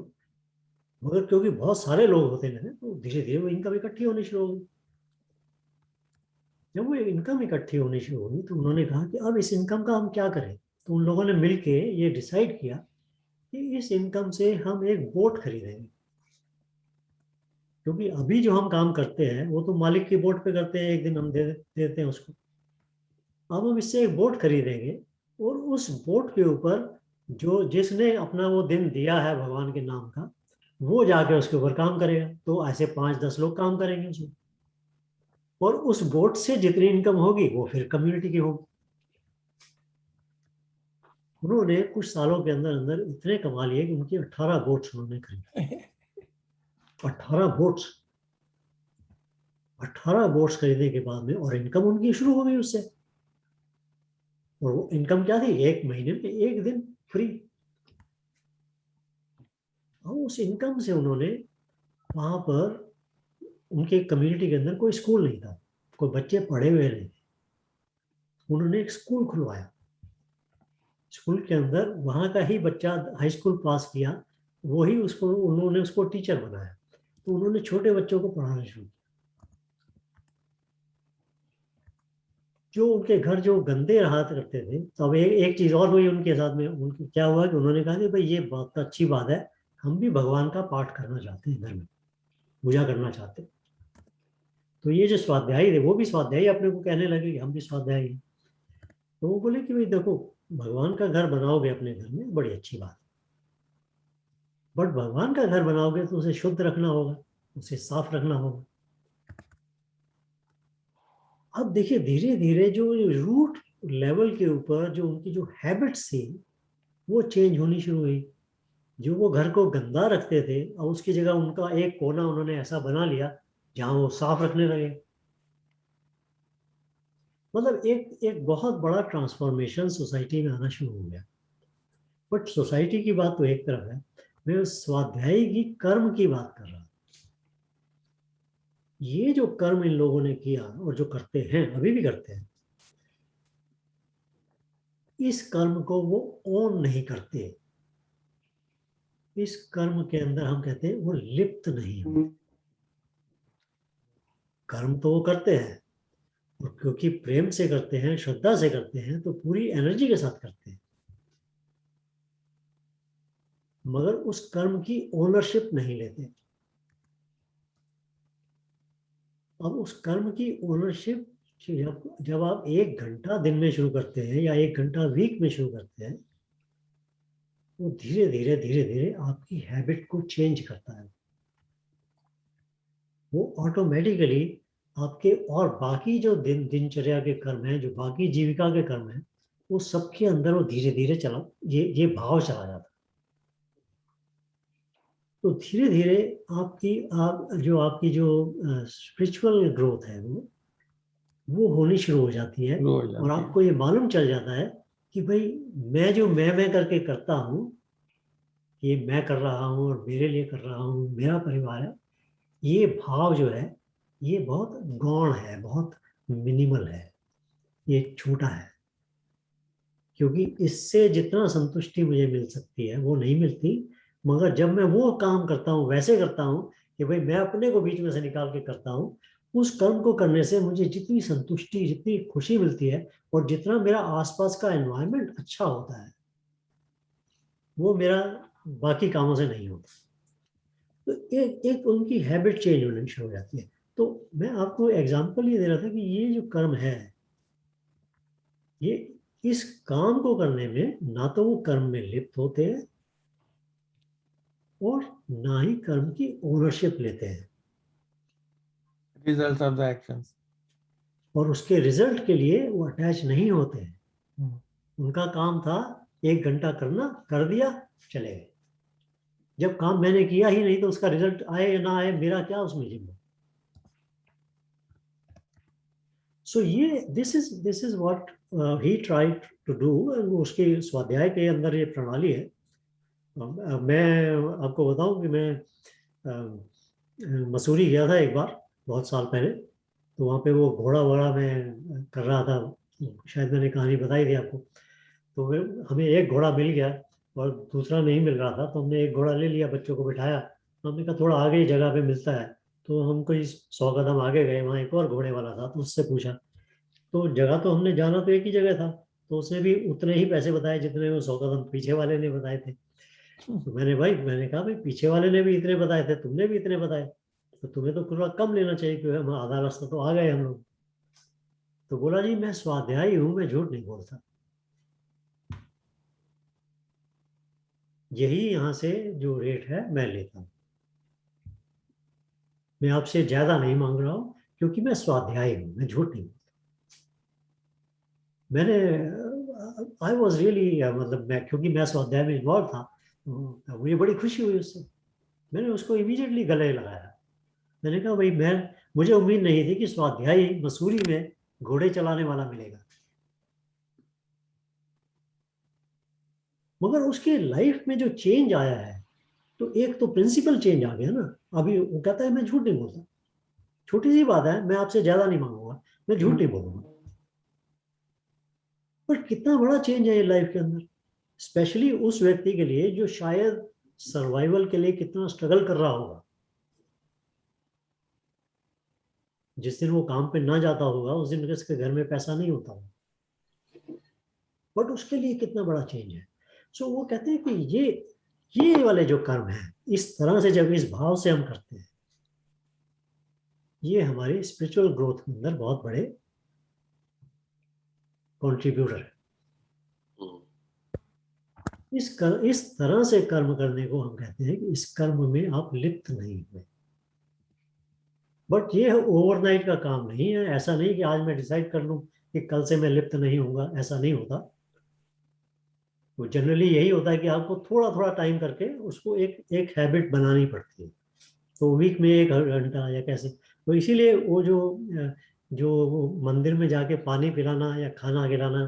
मगर क्योंकि बहुत सारे लोग होते हैं तो धीरे धीरे वो इनकम इकट्ठी होनी शुरू हो गई। जब वो इनकम इकट्ठी होनी शुरू हुई तो उन्होंने कहा कि अब इस इनकम का हम क्या करें। तो उन लोगों ने मिलके ये डिसाइड किया कि इस इनकम से हम एक बोट खरीदेंगे, क्योंकि अभी जो हम काम करते हैं वो तो मालिक की बोट पे करते हैं, 1 दिन हम दे देते हैं उसको। अब हम इससे एक बोट खरीदेंगे और उस बोट के ऊपर जो जिसने अपना वो दिन दिया है भगवान के नाम का, वो जाके उसके ऊपर काम करेगा। तो ऐसे 5-10 लोग काम करेंगे उसमें, और उस बोट से जितनी इनकम होगी वो फिर कम्युनिटी की होगी। उन्होंने कुछ सालों के अंदर अंदर इतने कमा लिए कि उनकी 18 बोट्स उन्होंने खरीदी। 18 बोट्स, 18 बोट्स खरीदने के बाद में और इनकम उनकी शुरू हो गई उससे। और वो इनकम क्या थी? 1 महीने में 1 दिन फ्री। और उस इनकम से उन्होंने वहां पर, उनके कम्युनिटी के अंदर कोई स्कूल नहीं था, कोई बच्चे पढ़े हुए नहीं थे, उन्होंने एक स्कूल खुलवाया। स्कूल के अंदर वहां का ही बच्चा हाई स्कूल पास किया, वही उसको उन्होंने उसको टीचर बनाया। तो उन्होंने छोटे बच्चों को पढ़ाना शुरू किया। जो उनके घर जो गंदे रहा करते थे, तो अब एक चीज और हुई उनके साथ में। उनके क्या हुआ कि उन्होंने कहा कि भाई ये बहुत अच्छी बात है, हम भी भगवान का पाठ करना चाहते हैं, घर में पूजा करना चाहते हैं। तो ये जो स्वाध्यायी थे वो भी स्वाध्यायी अपने को कहने लगे कि हम भी स्वाध्यायी हैं। तो वो बोले कि भाई देखो, भगवान का घर बनाओगे अपने घर में, बड़ी अच्छी बात है, बट भगवान का घर बनाओगे तो उसे शुद्ध रखना होगा, उसे साफ रखना होगा। अब देखिए धीरे धीरे जो रूट लेवल के ऊपर जो उनकी जो हैबिट्स थी वो चेंज होनी शुरू हुई। जो वो घर को गंदा रखते थे और उसकी जगह उनका एक कोना उन्होंने ऐसा बना लिया जहां वो साफ रखने लगे। मतलब एक एक बहुत बड़ा ट्रांसफॉर्मेशन सोसाइटी में आना शुरू हो गया। बट सोसाइटी की बात तो एक तरफ है, मैं उस स्वाध्यायी की कर्म की बात कर रहा हूं। ये जो कर्म इन लोगों ने किया और जो करते हैं, अभी भी करते हैं, इस कर्म को वो ओन नहीं करते। इस कर्म के अंदर हम कहते हैं वो लिप्त नहीं हो। कर्म तो वो करते हैं, और क्योंकि प्रेम से करते हैं, श्रद्धा से करते हैं, तो पूरी एनर्जी के साथ करते हैं। मगर उस कर्म की ओनरशिप नहीं लेते। अब उस कर्म की ओनरशिप जब आप 1 घंटा दिन में शुरू करते हैं या 1 घंटा वीक में शुरू करते हैं, वो धीरे धीरे आपकी हैबिट को चेंज करता है। वो ऑटोमेटिकली आपके और बाकी जो दिनचर्या के कर्म हैं, जो बाकी जीविका के कर्म हैं, वो सबके अंदर वो धीरे धीरे चला ये भाव चला जाता है। तो धीरे धीरे आपकी जो स्पिरिचुअल ग्रोथ है वो होनी शुरू हो जाती है। शुरू हो जाती और है। आपको ये मालूम चल जाता है कि भाई मैं जो मैं करके करता हूँ, ये मैं कर रहा हूँ और मेरे लिए कर रहा हूँ, मेरा परिवार है, ये भाव जो है ये बहुत गौण है, बहुत मिनिमल है, ये छोटा है। क्योंकि इससे जितना संतुष्टि मुझे मिल सकती है वो नहीं मिलती। मगर जब मैं वो काम करता हूँ, वैसे करता हूँ कि भाई मैं अपने को बीच में से निकाल के करता हूँ, उस कर्म को करने से मुझे जितनी संतुष्टि, जितनी खुशी मिलती है और जितना मेरा आसपास का एनवायरनमेंट अच्छा होता है, वो मेरा बाकी कामों से नहीं होता। तो एक उनकी हैबिट चेंज होनी शुरू हो जाती है। तो मैं आपको एग्जांपल ये दे रहा था कि ये जो कर्म है, ये इस काम को करने में ना तो वो कर्म में लिप्त होते हैं और ना ही कर्म की ओनरशिप लेते हैं। Results of the actions. और उसके रिजल्ट के लिए वो अटैच नहीं होते हैं। हम्म। उनका काम था 1 घंटा करना, कर दिया, चले गए। जब काम मैंने किया ही नहीं तो उसका रिजल्ट आए या ना आए, मेरा क्या उसमें जिम्मा। सो ये this is what he tried to do. उसके स्वाध्याय के अंदर ये प्रणाली है। मैं आपको बताऊं कि मैं मसूरी गया था एक बार, बहुत साल पहले। तो वहाँ पे वो घोड़ा वोड़ा मैं कर रहा था, शायद मैंने कहानी बताई थी आपको। तो हमें एक घोड़ा मिल गया और दूसरा नहीं मिल रहा था, तो हमने एक घोड़ा ले लिया, बच्चों को बिठाया। हमने कहा थोड़ा आगे ही जगह पे मिलता है। तो हम कोई 100 कदम आगे गए, वहाँ एक और घोड़े वाला था, तो उससे पूछा। तो जगह तो हमने जाना तो एक ही जगह था, तो उसने भी उतने ही पैसे बताए जितने वो 100 कदम पीछे वाले ने बताए थे। तो मैंने कहा भाई पीछे वाले ने भी इतने बताए थे, तुमने भी इतने बताए, तो तुम्हें तो थोड़ा कम लेना चाहिए, क्योंकि हम आधा रास्ता तो आ गए हम लोग। तो बोला जी मैं स्वाध्यायी हूं, मैं झूठ नहीं बोलता, यही यहाँ से जो रेट है मैं लेता हूँ, मैं आपसे ज्यादा नहीं मांग रहा हूँ, क्योंकि मैं स्वाध्यायी हूँ, मैं झूठ नहीं बोलता। मैंने आई वॉज रियली मतलब मैं, क्योंकि मैं स्वाध्याय में इन्वॉल्व था, तो मुझे बड़ी खुशी हुई उससे। मैंने उसको इमीडिएटली गले लगाया। मैंने कहा भाई मुझे उम्मीद नहीं थी कि स्वाध्यायी मसूरी में घोड़े चलाने वाला मिलेगा। मगर उसके लाइफ में जो चेंज आया है, तो एक तो प्रिंसिपल चेंज आ गया ना। अभी वो कहता है मैं झूठ नहीं बोलता, छोटी सी बात है, मैं आपसे ज्यादा नहीं मांगूंगा, मैं झूठ नहीं बोलूंगा। पर कितना बड़ा चेंज है ये लाइफ के अंदर, स्पेशली उस व्यक्ति के लिए जो शायद सर्वाइवल के लिए कितना स्ट्रगल कर रहा होगा। जिस दिन वो काम पे ना जाता होगा उस दिन उसके घर में पैसा नहीं होता होगा, बट उसके लिए कितना बड़ा चेंज है। सो वो कहते हैं कि ये वाले जो कर्म है, इस तरह से जब इस भाव से हम करते हैं, ये हमारी स्पिरिचुअल ग्रोथ के अंदर बहुत बड़े कंट्रीब्यूटर है। इस तरह से कर्म करने को हम कहते हैं कि इस कर्म में आप लिप्त नहीं हुए। बट ये ओवरनाइट का काम नहीं है। ऐसा नहीं कि आज मैं डिसाइड कर लूं कि कल से मैं लिप्त नहीं होऊंगा, ऐसा नहीं होता। तो जनरली यही होता है कि आपको थोड़ा थोड़ा टाइम करके उसको एक हैबिट बनानी पड़ती है। तो वीक में 1 घंटा या कैसे। तो इसीलिए वो जो मंदिर में जाके पानी पिलाना या खाना खिलाना,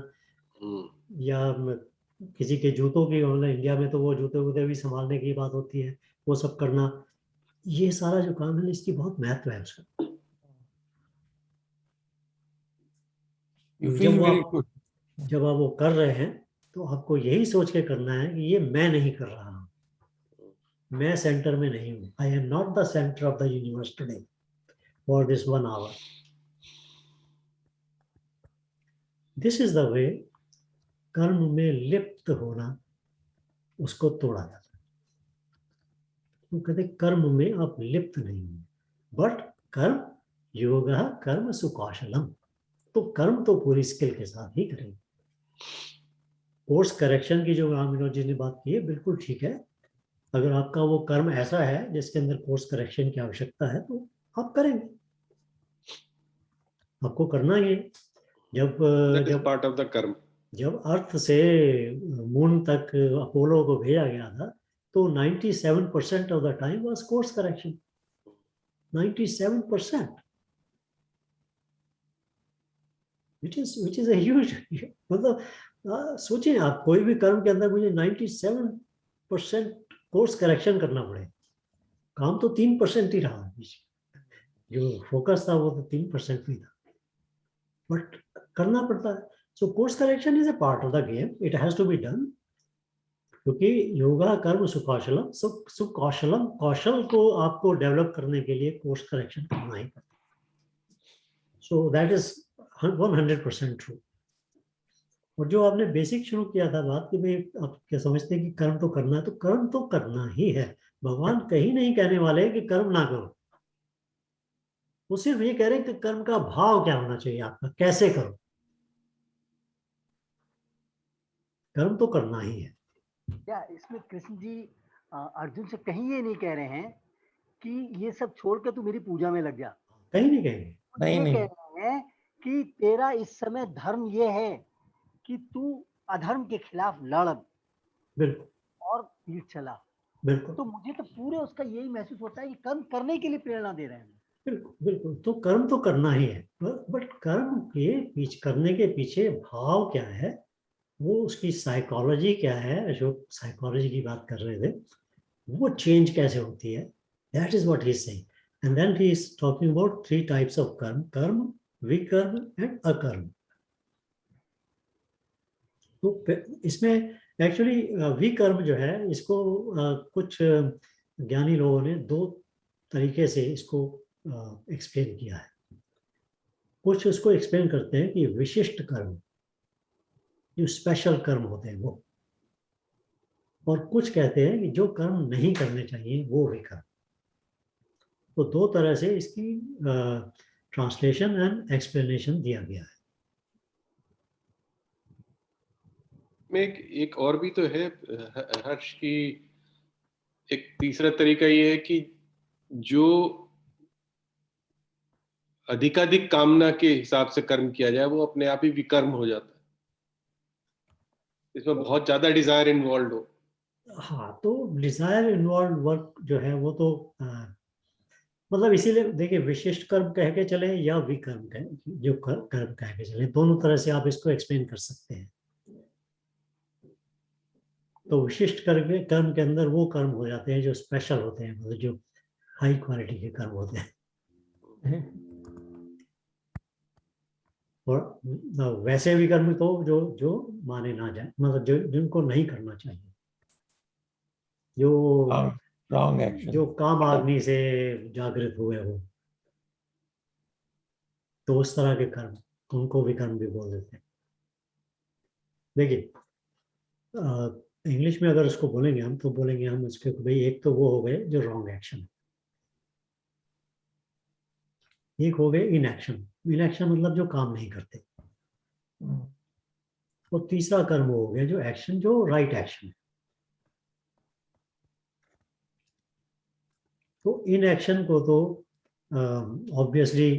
या किसी के जूतों की, मतलब इंडिया में तो वो जूते वूते भी संभालने की बात होती है, वो सब करना, ये सारा जो काम है इसकी बहुत महत्व है उसका। You feel very good. जब आप वो कर रहे हैं तो आपको यही सोच के करना है कि ये मैं नहीं कर रहा हूँ, मैं सेंटर में नहीं हूँ। आई am not the centre of the universe today for this 1 hour। This is the way कर्म में लिप्त होना उसको तोड़ा जाता है। तो कहते कर्म में आप लिप्त नहीं हैं, बट कर्म योग कर्म सुकौशलम, तो कर्म तो पूरी स्किल के साथ ही करेंगे। कोर्स करेक्शन की जो राम विनोद जी ने बात की है बिल्कुल ठीक है। अगर आपका वो कर्म ऐसा है जिसके अंदर कोर्स करेक्शन की आवश्यकता है तो आप करेंगे, आपको करना ही है। जब पार्ट ऑफ द कर्म। जब अर्थ से मून तक अपोलो को भेजा गया था तो 97% of the time was course correction. 97%, which is a huge, मतलब सोचिए आप कोई भी कर्म के अंदर मुझे 97% कोर्स करेक्शन करना पड़े, काम तो 3% ही रहा, जो फोकस था वो तो 3% ही था, बट करना पड़ता है। So course correction is a part of the game, it has to be done, क्योंकि योगा कर्म सुकौशलम, सुकौशलम, कौशल को आपको डेवलप करने के लिए कोर्स करेक्शन करना ही पड़ता है। So that is 100% true. और जो आपने बेसिक शुरू किया था बात कि भाई आप क्या समझते हैं कि कर्म तो करना है, तो कर्म तो करना ही है। भगवान कहीं नहीं कहने वाले कि कर्म ना करो, वो सिर्फ ये कह रहे हैं कि कर्म का भाव क्या होना चाहिए आपका, कैसे करो, कर्म तो करना ही है। क्या इसमें कृष्ण जी अर्जुन से कहीं ये नहीं कह रहे हैं कि ये सब छोड़ के तू मेरी पूजा में लग जा? कहीं नहीं कहेंगे। नहीं ये नहीं, कह रहे हैं कि तेरा इस समय धर्म ये है कि तू अधर्म के खिलाफ लड़ बिल्कुल और पीठ चला। बिल्कुल तो मुझे तो पूरे उसका यही महसूस होता है कि कर्म करने के लिए प्रेरणा दे रहे हैं। बिल्कुल बिल्कुल, तो कर्म तो करना ही है, बट कर्म के पीछे, करने के पीछे भाव क्या है, वो उसकी साइकोलॉजी क्या है, अशोक साइकोलॉजी की बात कर रहे थे, वो चेंज कैसे होती है, that is what he is saying. And then he is talking about 3 types of karma, karma, विकर्म एंड अकर्म। तो इसमें एक्चुअली विकर्म जो है, इसको कुछ ज्ञानी लोगों ने 2 तरीके से इसको एक्सप्लेन किया है। कुछ उसको एक्सप्लेन करते हैं कि विशिष्ट कर्म, जो स्पेशल कर्म होते हैं वो, और कुछ कहते हैं कि जो कर्म नहीं करने चाहिए वो विकर्म। तो 2 तरह से इसकी ट्रांसलेशन एंड एक्सप्लेनेशन दिया गया है। में एक और भी तो है हर्ष की, एक तीसरा तरीका ये है कि जो अधिकाधिक कामना के हिसाब से कर्म किया जाए वो अपने आप ही विकर्म हो जाता है, इसमें बहुत ज्यादा डिजायर इन्वॉल्व हो। हाँ, तो डिजायर इन्वॉल्व वर्क जो है वो तो मतलब इसीलिए देखिए, विशिष्ट कर्म कह के चले या विकर्म कह, जो कर्म कह के चले, दोनों तरह से आप इसको एक्सप्लेन कर सकते हैं। तो विशिष्ट कर्म के अंदर वो कर्म हो जाते हैं जो स्पेशल होते हैं, मतलब जो हाई क्वालिटी के कर्म होते हैं। और वैसे भी कर्म तो जो जो माने ना जाए, मतलब जो जिनको नहीं करना चाहिए, जो रॉन्ग एक्शन, जो काम आग्नि से जागृत हुए हो, तो उस तरह के कर्म, उनको भी कर्म भी बोल देते हैं। देखिए इंग्लिश में अगर उसको बोलेंगे हम, तो बोलेंगे हम उसके भाई, एक तो वो हो गए जो रॉन्ग एक्शन, एक हो गए इनएक्शन। इनएक्शन मतलब जो काम नहीं करते, और तीसरा कर्म हो गया जो एक्शन, जो राइट एक्शन है। तो इनएक्शन को तो ऑब्वियसली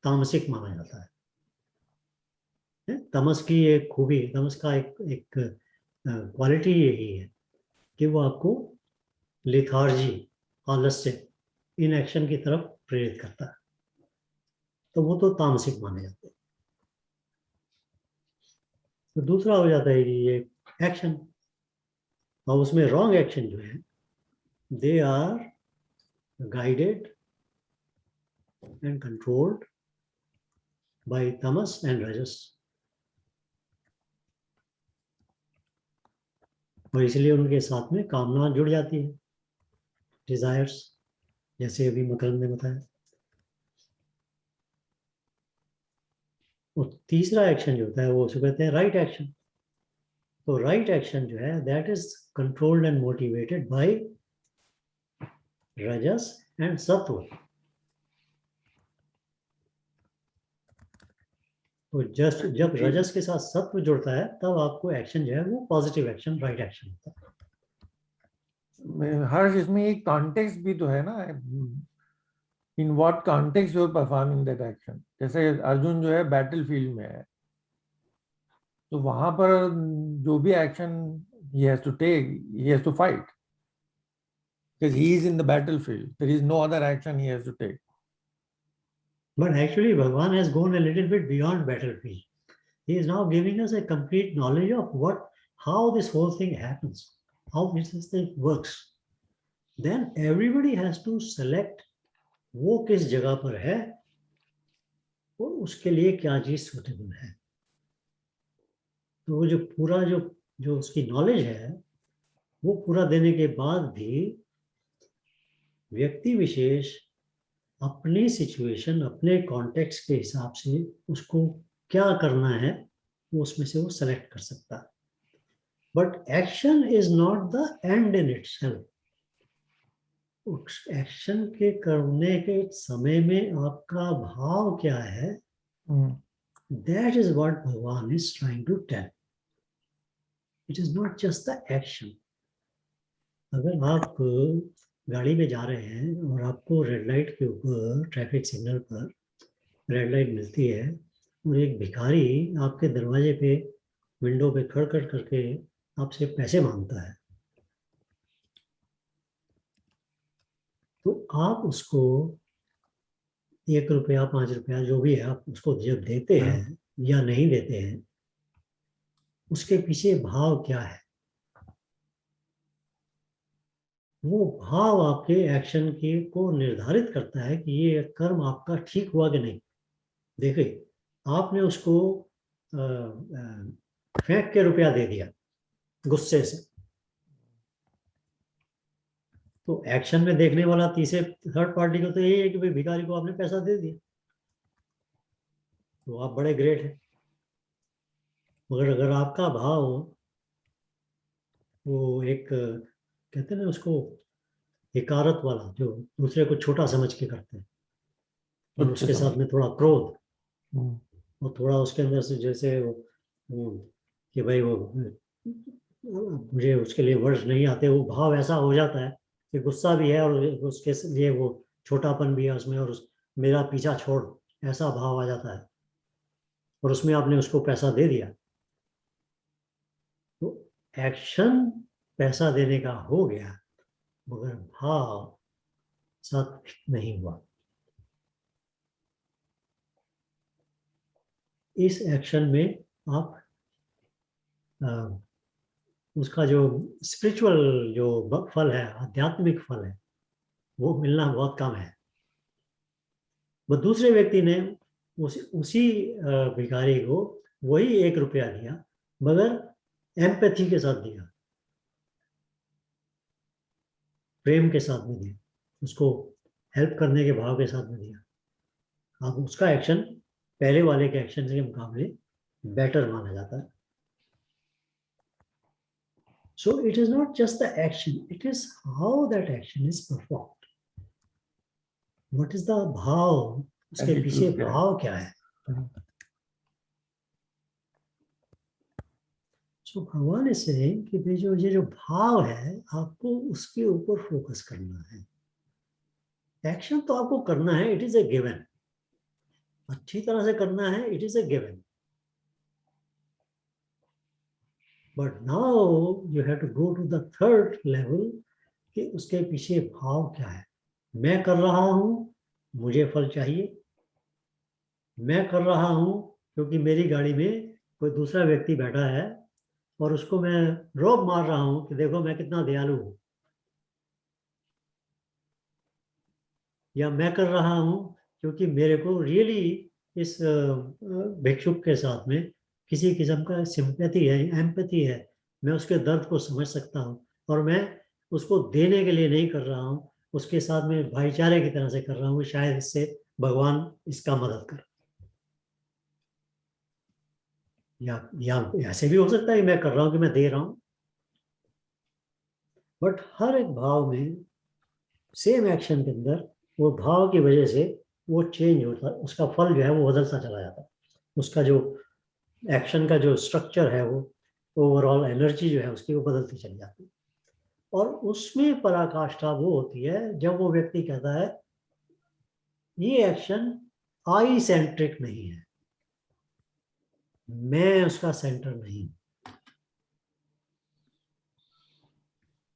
तामसिक माना जाता है। तमस की एक खूबी, तमस का एक क्वालिटी यही है कि वो आपको लेथार्जी, आलस्य, इनएक्शन की तरफ प्रेरित करता है, तो वो तो तामसिक माने जाते हैं। तो दूसरा हो जाता है ये एक्शन, और उसमें रॉन्ग एक्शन जो है, they are guided and controlled by tamas and rajas, और इसलिए उनके साथ में कामना जुड़ जाती है, डिजायर्स, जैसे अभी मकरंद ने बताया। और तीसरा एक्शन जो होता है वो उसको कहते हैं राइट एक्शन। तो राइट एक्शन जो है, that is controlled and motivated by rajas and sattva. तो जस्ट जब रजस के साथ सत्व जुड़ता है तब आपको एक्शन जो है वो पॉजिटिव एक्शन, राइट एक्शन होता है। हर्ष, इसमें एक कॉन्टेक्स्ट भी तो है ना, in what context you are performing that action. जैसे अर्जुन जो है बैटल फील्ड में है, तो वहां पर जो भी action he has to take, he has to fight because he is in the battlefield. There is no other action he has to take. But actually Bhagwan has gone a little bit beyond battlefield. He is now giving us a complete knowledge of how this whole thing happens, how this thing works. Then everybody has to select वो किस जगह पर है और उसके लिए क्या चीज सुटेबल है। तो वो जो पूरा जो उसकी नॉलेज है वो पूरा देने के बाद भी व्यक्ति विशेष अपनी सिचुएशन, अपने कॉन्टेक्स्ट के हिसाब से उसको क्या करना है वो उसमें से वो सेलेक्ट कर सकता है। But action is not the end in itself. Action के करने के समय में आपका भाव क्या है, दैट इज व्हाट भगवान is trying to tell. It is not just the action. अगर आप गाड़ी में जा रहे हैं और आपको रेड लाइट के ऊपर, ट्रैफिक सिग्नल पर रेड लाइट मिलती है और एक भिखारी आपके दरवाजे पे, विंडो पे खड़ करके आपसे पैसे मांगता है, तो आप उसको 1 रुपया, 5 रुपया जो भी है आप उसको जब देते हैं या नहीं देते हैं, उसके पीछे भाव क्या है? वो भाव आपके एक्शन के को निर्धारित करता है कि ये कर्म आपका ठीक हुआ कि नहीं। देखिए, आपने उसको फेंक के रुपया दे दिया गुस्से से, तो एक्शन में देखने वाला तीसरे थर्ड पार्टी को तो यही है कि भाई भिखारी को आपने पैसा दे दिया, तो आप बड़े ग्रेट हैं। मगर अगर आपका भाव वो एक कहते हैं ना उसको, हिकारत वाला, जो दूसरे को छोटा समझ के करते हैं और उसके साथ में थोड़ा क्रोध और थोड़ा उसके अंदर से जैसे वो कि भाई वो मुझे उसके लिए वर्ड्स नहीं आते, वो भाव ऐसा हो जाता है कि गुस्सा भी है और उसके लिए वो छोटापन भी है उसमें, और मेरा पीछा छोड़, ऐसा भाव आ जाता है और उसमें आपने उसको पैसा दे दिया, तो एक्शन पैसा देने का हो गया मगर भाव सात्विक नहीं हुआ। इस एक्शन में आप उसका जो स्पिरिचुअल जो फल है, आध्यात्मिक फल है, वो मिलना बहुत कम है। वो दूसरे व्यक्ति ने उसी भिखारी को वही 1 रुपया दिया मगर एम्पैथी के साथ दिया, प्रेम के साथ में दिया, उसको हेल्प करने के भाव के साथ में दिया। अब उसका एक्शन पहले वाले के एक्शन के मुकाबले बेटर माना जाता है। So it is not just the action, it is how that action is performed. What is the भाव, उसके पीछे भाव क्या है? So भगवान is saying कि ये जो भाव है आपको उसके ऊपर फोकस करना है। एक्शन तो आपको करना है, it is a given. अच्छी तरह से करना है, it is a given. But now you have to go to the third level कि उसके पीछे भाव क्या है। मैं कर रहा हूं, मुझे फल चाहिए। मैं कर रहा हूं क्योंकि मेरी गाड़ी में कोई दूसरा व्यक्ति बैठा है और उसको मैं रोब मार रहा हूं कि देखो मैं कितना दयालु हूं। या मैं कर रहा हूं क्योंकि मेरे को रियली इस भिक्षुक के साथ में किसी किस्म का सिंपैथी है, एम्पैथी है, मैं उसके दर्द को समझ सकता हूं और मैं उसको देने के लिए नहीं कर रहा हूं, उसके साथ में भाईचारे की तरह से कर रहा हूं, शायद इससे भगवान इसका मदद करे। या ऐसे भी हो सकता है मैं कर रहा हूं कि मैं दे रहा हूं। बट हर एक भाव में सेम एक्शन के अंदर वो भाव की वजह से वो चेंज होता, उसका फल जो है वो बदलता चला जाता है। उसका जो एक्शन का जो स्ट्रक्चर है, वो ओवरऑल एनर्जी जो है उसकी वो बदलती चली जाती है। और उसमें पराकाष्ठा वो होती है जब वो व्यक्ति कहता है ये एक्शन आई सेंट्रिक नहीं है, मैं उसका सेंटर नहीं।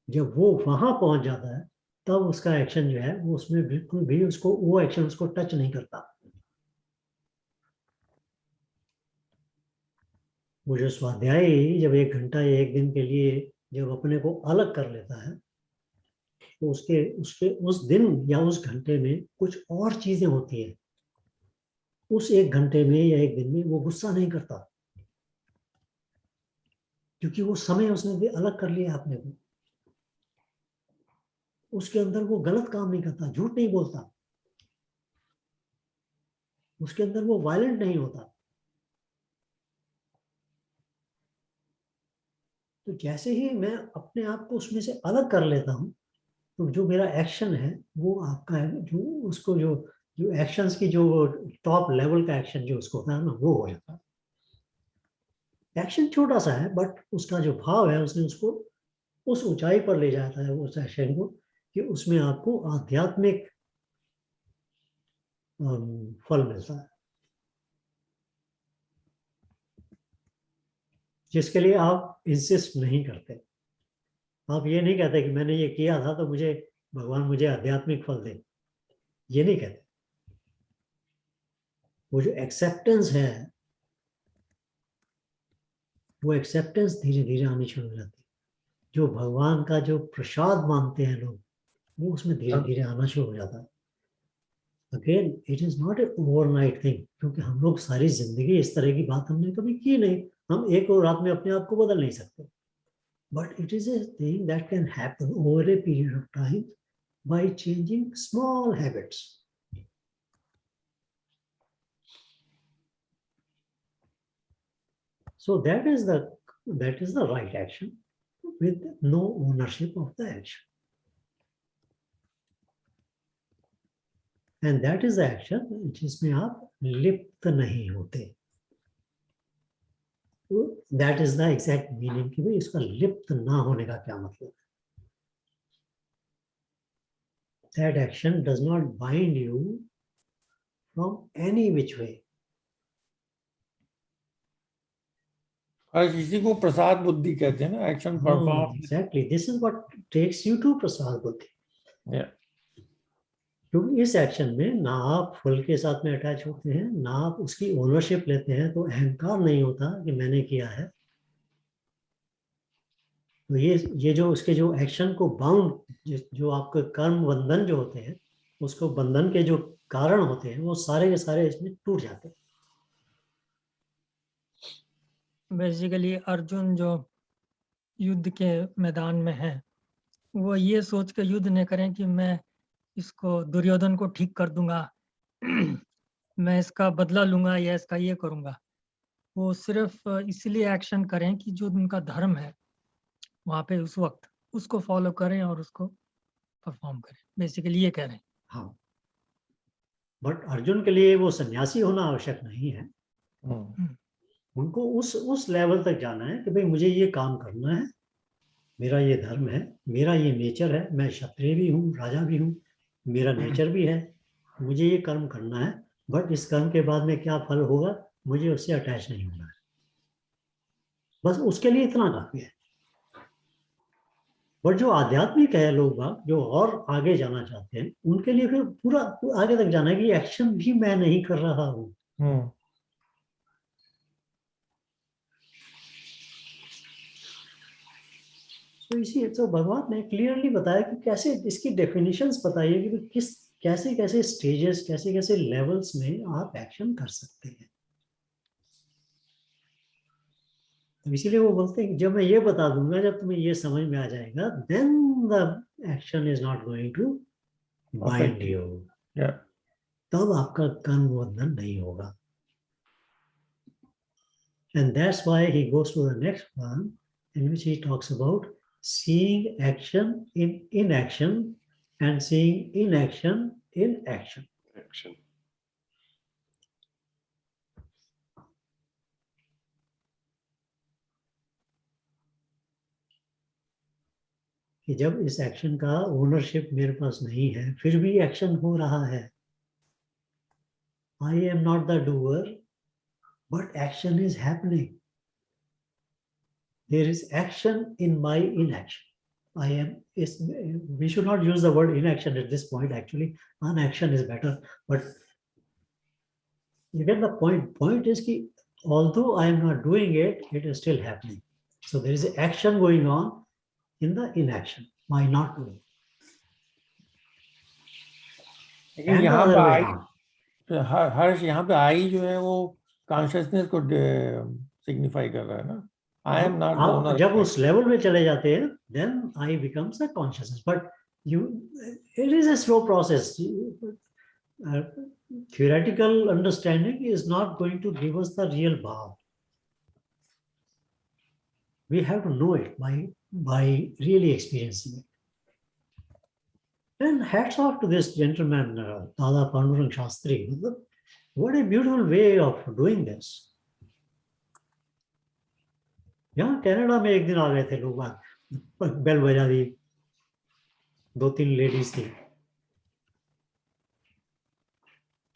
जब वो वहां पहुंच जाता है तब उसका एक्शन जो है वो उसमें बिल्कुल भी उसको वो एक्शन उसको टच नहीं करता। वो जो स्वाध्यायी जब 1 घंटा या 1 दिन के लिए जब अपने को अलग कर लेता है, तो उसके उसके उस दिन या उस घंटे में कुछ और चीजें होती है। उस 1 घंटे में या 1 दिन में वो गुस्सा नहीं करता, क्योंकि वो समय उसने भी अलग कर लिया अपने को। उसके अंदर वो गलत काम नहीं करता, झूठ नहीं बोलता, उसके अंदर वो वायलेंट नहीं होता। तो जैसे ही मैं अपने आप को उसमें से अलग कर लेता हूँ, तो जो मेरा एक्शन है वो आपका है, जो उसको जो जो एक्शंस की जो टॉप लेवल का एक्शन जो उसको होता है ना, वो हो जाता है। एक्शन छोटा सा है, बट उसका जो भाव है उसने उसको उस ऊंचाई पर ले जाता है उस एक्शन को, कि उसमें आपको आध्यात्मिक फल मिलता है, जिसके लिए आप इंसिस्ट नहीं करते। आप ये नहीं कहते कि मैंने ये किया था तो मुझे भगवान मुझे आध्यात्मिक फल दे, ये नहीं कहते। वो जो एक्सेप्टेंस है, वो एक्सेप्टेंस धीरे धीरे आनी शुरू हो जाती है। जो भगवान का जो प्रसाद मानते हैं लोग, वो उसमें धीरे धीरे आना शुरू हो जाता है। Again it is not a overnight thing, क्योंकि हम लोग सारी जिंदगी इस तरह की बात हमने कभी की नहीं। हम एक और रात में अपने आप को बदल नहीं सकते, but it is a thing that can happen over a period of time by changing small habits. So that is the right action with no ownership of the action. And that is the action जिसमें आप लिप्त नहीं होते। That is the exact meaning कि भाई इसका लिप्त ना होने का क्या मतलब है। That action does not bind you from any which way. और इसी को प्रसाद बुद्धि कहते हैं ना, action perform. Exactly. This is what takes you to prasad buddhi. Yeah. क्योंकि इस एक्शन में ना आप फल के साथ में अटैच होते हैं, ना आप उसकी ओनरशिप लेते हैं, तो अहंकार नहीं होता कि मैंने किया है। तो ये जो उसके जो एक्शन को बाउंड, जो आपके कर्म बंधन जो होते हैं, उसको बंधन के जो कारण होते हैं, वो सारे के सारे इसमें टूट जाते हैं। बेसिकली अर्जुन जो युद्ध के मैदान में है, वो ये सोच के युद्ध नहीं करें कि मैं इसको दुर्योधन को ठीक कर दूंगा मैं इसका बदला लूंगा या इसका ये करूंगा। वो सिर्फ इसलिए एक्शन करें कि जो उनका धर्म है वहां पे उस वक्त उसको फॉलो करें और उसको परफॉर्म करें। बेसिकली ये कह रहे हैं। हाँ, बट अर्जुन के लिए वो सन्यासी होना आवश्यक नहीं है। उनको उस लेवल तक जाना है कि भाई मुझे ये काम करना है, मेरा ये धर्म है, मेरा ये नेचर है, मैं क्षत्रिय भी हूँ, राजा भी हूँ, मेरा नेचर भी है, मुझे ये कर्म करना है, बट इस कर्म के बाद में क्या फल होगा मुझे उससे अटैच नहीं होना है। बस उसके लिए इतना काफी है। बट जो आध्यात्मिक है लोग बाग, जो और आगे जाना चाहते हैं, उनके लिए फिर पूरा आगे तक जाना है कि एक्शन भी मैं नहीं कर रहा हूँ। तो इसी तो भगवान ने क्लियरली बताया कि कैसे इसकी डेफिनेशंस बताइए कि किस कैसे कैसे स्टेजेस, कैसे कैसे लेवल्स में आप एक्शन कर सकते हैं। तो इसीलिए वो बोलते हैं कि जब मैं ये बता दूंगा, जब तुम्हें ये समझ में आ जाएगा, then the action is not going to bind you. तब आपका कर्म बंधन नहीं होगा। And that's why he goes to the next one, in which he talks about seeing action in inaction and seeing inaction in action. Action. कि जब इस action का ओनरशिप मेरे पास नहीं है, फिर भी एक्शन हो रहा है. I am not the doer, but action is happening. There is action in my inaction. We should not use the word inaction at this point. Actually, inaction is better. But you get the point. Point is that although I am not doing it, it is still happening. So there is action going on in the inaction, my not doing. लेकिन And the यहाँ पे other way आई, around. हर्ष यहाँ पे आई जो है वो consciousness को signify कर रहा है ना. आई एम नॉट द आप ओनर. जब उस लेवल में चले जाते हैं, then I becomes a consciousness. But it is a slow process. Theoretical understanding is not going to give us the real bhav. We have to know it by really experiencing it. And hats off to this gentleman, Dada Pandurang Shastri. What a beautiful way of doing this. यहाँ Canada में एक दिन आ गए थे लोग, bell बजा दी, 2-3 ladies थी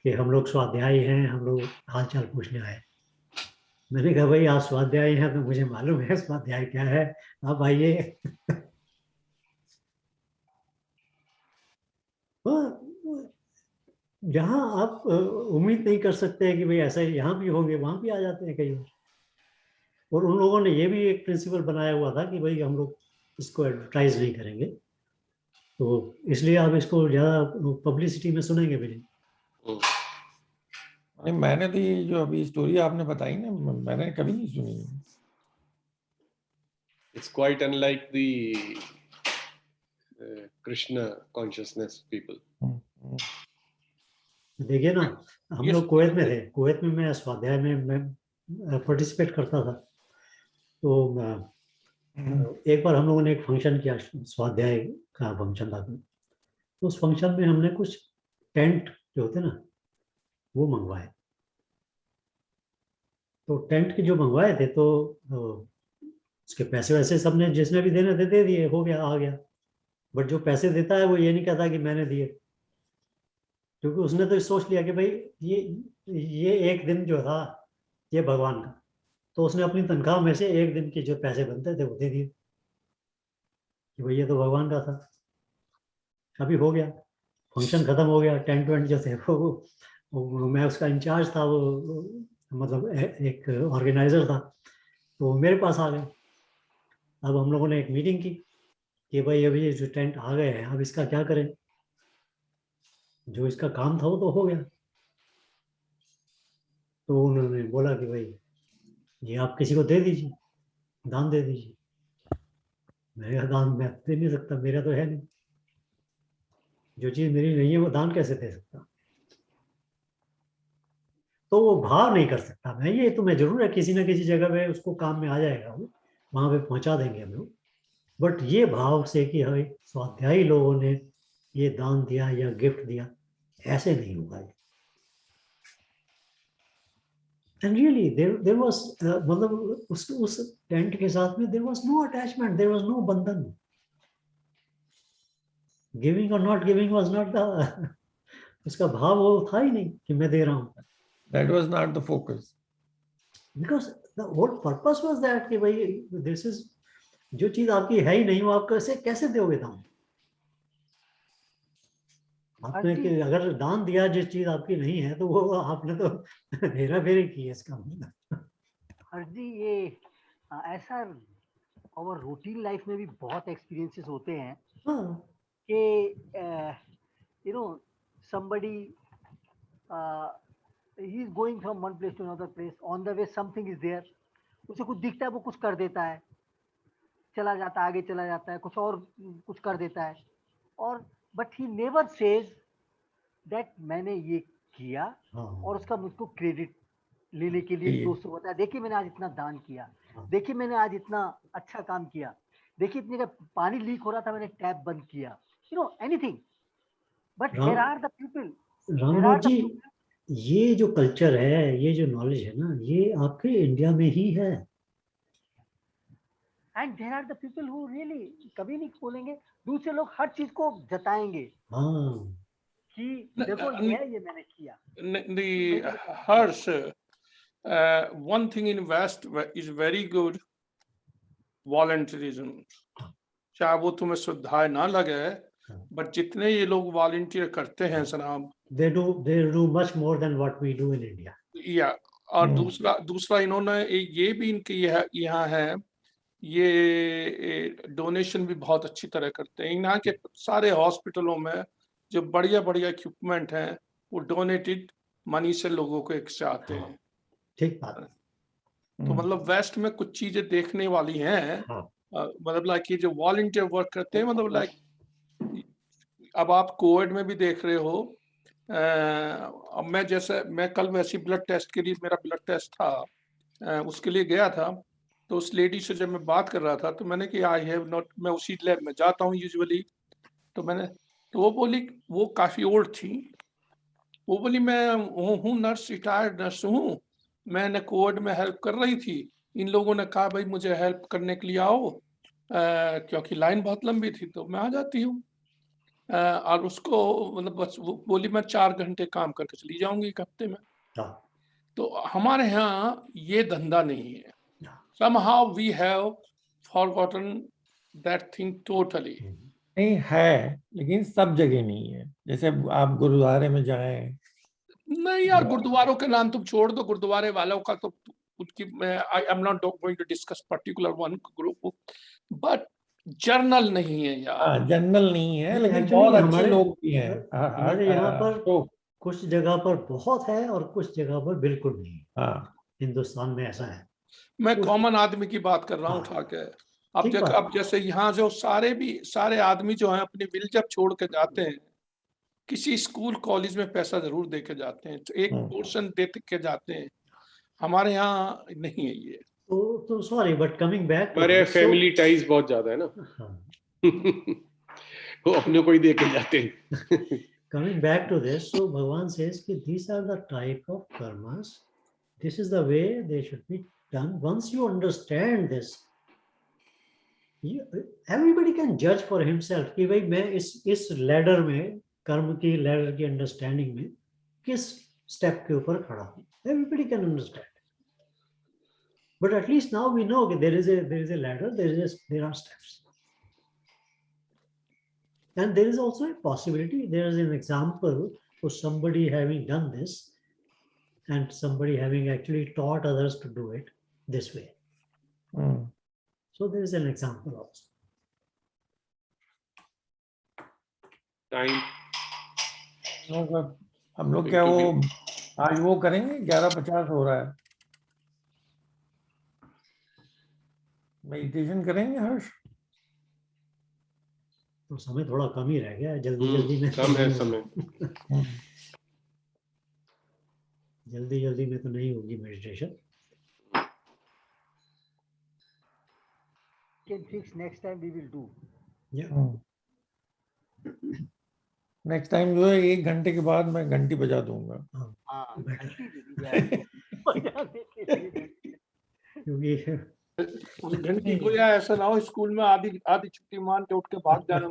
कि हम लोग स्वाध्यायी हैं, हम लोग हालचाल पूछने आए. मैंने कहा भाई आप स्वाध्यायी हैं तो मुझे मालूम है स्वाध्याय क्या है, आप आइए. जहाँ आप उम्मीद नहीं कर सकते हैं कि भाई ऐसा यहाँ भी होंगे, वहां भी आ जाते हैं कई बार. और उन लोगों ने ये भी एक प्रिंसिपल बनाया हुआ था कि भाई हम लोग इसको एडवर्टाइज नहीं करेंगे, तो इसलिए आप इसको ज्यादा पब्लिसिटी में सुनेंगे भी नहीं. नहीं, मैंने तो ये जो अभी स्टोरी आपने बताई ना, मैंने कभी नहीं सुनी. It's quite unlike the Krishna consciousness people. देखिए ना, हम लोग कुवैत में थे. कुवैत में मैं स्वाध्याय में मैं पार्टिसिपेट करता था. तो एक बार हम लोगों ने एक फंक्शन किया, स्वाध्याय का फंक्शन था. तो उस फंक्शन में हमने कुछ टेंट जो होते ना वो मंगवाए. तो टेंट के जो मंगवाए थे तो उसके पैसे वैसे सबने जिसने भी देने थे दे दिए, हो गया, आ गया. बट जो पैसे देता है वो ये नहीं कहता कि मैंने दिए, क्योंकि उसने तो सोच लिया कि भाई ये एक दिन जो था ये भगवान का. तो उसने अपनी तनख्वाह में से एक दिन के जो पैसे बनते थे वो दे दिए कि भाई ये तो भगवान का था. अभी हो गया, फंक्शन खत्म हो गया. टेंट वेंट जो थे वो मैं उसका इंचार्ज था, वो मतलब एक ऑर्गेनाइजर था, तो मेरे पास आ गए. अब हम लोगों ने एक मीटिंग की कि भाई अभी ये जो टेंट आ गए हैं अब इसका क्या करें. जो इसका काम था वो तो हो गया. तो उन्होंने बोला कि भाई ये आप किसी को दे दीजिए, दान दे दीजिए. मैंने कहा दान मैं दे नहीं सकता, मेरा तो है नहीं. जो चीज मेरी नहीं है वो दान कैसे दे सकता. तो वो भाव नहीं कर सकता मैं, ये तुम्हें जरूर है किसी ना किसी जगह पे उसको काम में आ जाएगा, वो वहां पे पहुंचा देंगे हम लोग. बट ये भाव से कि हमें स्वाध्यायी लोगों ने ये दान दिया या गिफ्ट दिया, ऐसे नहीं होगा. एंड रियली देयर वाज मतलब उस टेंट के साथ में there was no attachment, there was no bandhan. Giving और not giving was not the, उसका भाव वो था ही नहीं कि मैं दे रहा हूँ. That was not the focus. Because the whole purpose was that कि भाई this is, जो चीज आपकी है ही नहीं वो आप कैसे दोगे दान. आपने कि अगर दान दिया जिस चीज आपकी नहीं है तो वो आपने तो हेरा फेरी की है इसका मतलब. हर्ष जी, ये ऐसा और रूटीन लाइफ में भी बहुत एक्सपीरियंसेस होते हैं कि you know somebody he is going from one place to another place, on the way something is there, उसे कुछ दिखता है वो कुछ कर देता है, चला जाता है, आगे चला जाता है, कुछ और कुछ कर देता है. और but he never says that मैंने ये किया और उसका मुझको क्रेडिट लेने के लिए दोस्तों बताया, देखिए मैंने आज इतना दान किया, देखिए मैंने आज इतना अच्छा काम किया, देखिए इतने का पानी लीक हो रहा था मैंने टैप बंद किया, you know anything. but Ram- there are the people. Ramnath ji, ये जो कल्चर है, ये जो नॉलेज है ना, ये आपके इंडिया में ही है। And there are the people who really कभी नहीं बोलेंगे, दूसरे लोग हर चीज को जताएंगे हाँ, कि देखो ये है, ये मैंने किया। The Harsh, one thing in West is very good volunteerism. चाहे वो तुम्हें सुविधाएं ना लगे, बट जितने ये लोग वॉलंटियर करते हैं सनाब, they do much more than what we do in India. या और दूसरा इन्होंने ये भी इनके यहाँ है, ये डोनेशन भी बहुत अच्छी तरह करते हैं। यहाँ के सारे हॉस्पिटलों में जो बढ़िया बढ़िया इक्विपमेंट हैं वो डोनेटेड मनी से लोगों को एक से आते हैं। ठीक बात है। तो मतलब वेस्ट में कुछ चीजें देखने वाली हैं। मतलब लाइक ये जो वॉलंटियर वर्क करते हैं, मतलब लाइक अब आप कोविड में भी देख रहे हो। अब मैं कल वैसी ब्लड टेस्ट के लिए, मेरा ब्लड टेस्ट था, उसके लिए गया था। तो उस लेडी से जब मैं बात कर रहा था तो मैंने कि आई हैव नॉट, मैं उसी लैब में जाता हूँ यूजुअली। तो वो बोली, वो काफी ओल्ड थी, वो बोली मैं हूँ नर्स, रिटायर्ड नर्स हूँ, मैंने कोविड में हेल्प कर रही थी। इन लोगों ने कहा भाई मुझे हेल्प करने के लिए आओ, क्योंकि लाइन बहुत लंबी थी, तो मैं आ जाती हूँ। और उसको मतलब बस वो बोली मैं 4 घंटे काम करके चली जाऊंगी एक हफ्ते में। तो हमारे यहाँ ये धंधा नहीं है। Somehow we have forgotten that thing totally. नहीं है, लेकिन सब जगह नहीं है। जैसे आप गुरुद्वारे में जाएं, नहीं यार, गुरुद्वारों के नाम तुम छोड़ दो, गुरुद्वारे वालों का तो उनकी I am not going to discuss particular one group, but general नहीं है यार। हाँ, जनरल नहीं है, लेकिन Actually, बहुत अच्छे हमारे- लोग भी हैं। हमारे यहाँ पर तो कुछ जगह पर बहुत है और कुछ जगह पर बिल्कुल नहीं। हाँ, हिंदुस्तान में ऐसा है। मैं कॉमन आदमी की बात कर रहा हूँ हाँ, उठा के। ठीक बात। अब जैसे यहाँ जो सारे आदमी जो हैं अपनी विल जब छोड़ के जाते हैं, किसी स्कूल कॉलेज में पैसा जरूर दे के जाते हैं, तो एक पोर्शन दे के जाते हैं। हमारे यहाँ नहीं है ये। तो sorry, but coming back to हमारे फैमिली टाइज बहुत ज्यादा है ना। वो अपने को ही दे के जाते हैं। Coming back to this, so Bhagavan says that these are the type of karmas. This is the way they should be done. Once you understand this, everybody can judge for himself कि भाई मैं इस ladder में, कर्म की ladder की understanding में किस step के ऊपर खड़ा हूँ. Everybody can understand. But at least now we know that there is a ladder, there are steps. And there is also a possibility, there is an example of somebody having done this and somebody having actually taught others to do it this way. So there is an example also. Time हम लोग क्या वो आज वो करेंगे? 11:50 हो रहा है, मेडिटेशन करेंगे हर्ष? तो समय थोड़ा कम ही रह गया है, जल्दी में कम है समय। जल्दी में तो नहीं होगी meditation. Can fix next time we will do. Next time जो है 1 घंटे के बाद मैं घंटी बजा दूंगा। हाँ, क्योंकि घंटी को या ऐसा ना हो स्कूल में आधी छुट्टी मान के उठ के भाग जाना।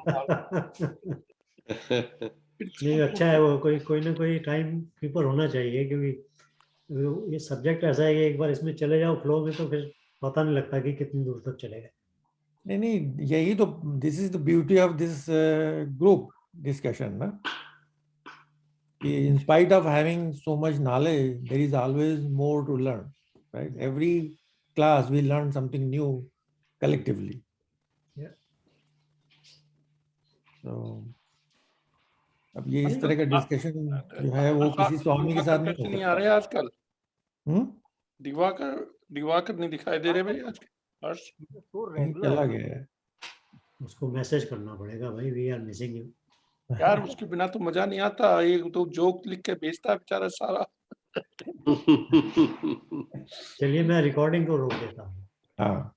नहीं, अच्छा है वो कोई ना कोई टाइम कीपर होना चाहिए, क्योंकि ये सब्जेक्ट ऐसा है कि एक बार इसमें चले जाओ फ्लो में तो फिर पता नहीं लगता कि कितनी दूर तक चलेगा। नहीं, यही तो, this is the beauty of this group discussion ना, कि in spite of having so much knowledge, there is always more to learn, right? Every class we learn something new collectively. Yeah. So अब ये इस तरह का discussion जो है वो किसी स्वामी के साथ नहीं आ रहे आजकल। दिवाकर नहीं दिखाई दे रहे भाई आजकल। हर्ष चला गया है, उसको मैसेज करना पड़ेगा, भाई वी आर मिसिंग यू। यार उसके बिना तो मजा नहीं आता, एक तो जोक लिख के भेजता है बेचारा सारा। चलिए मैं रिकॉर्डिंग को रोक देता हूँ। हाँ।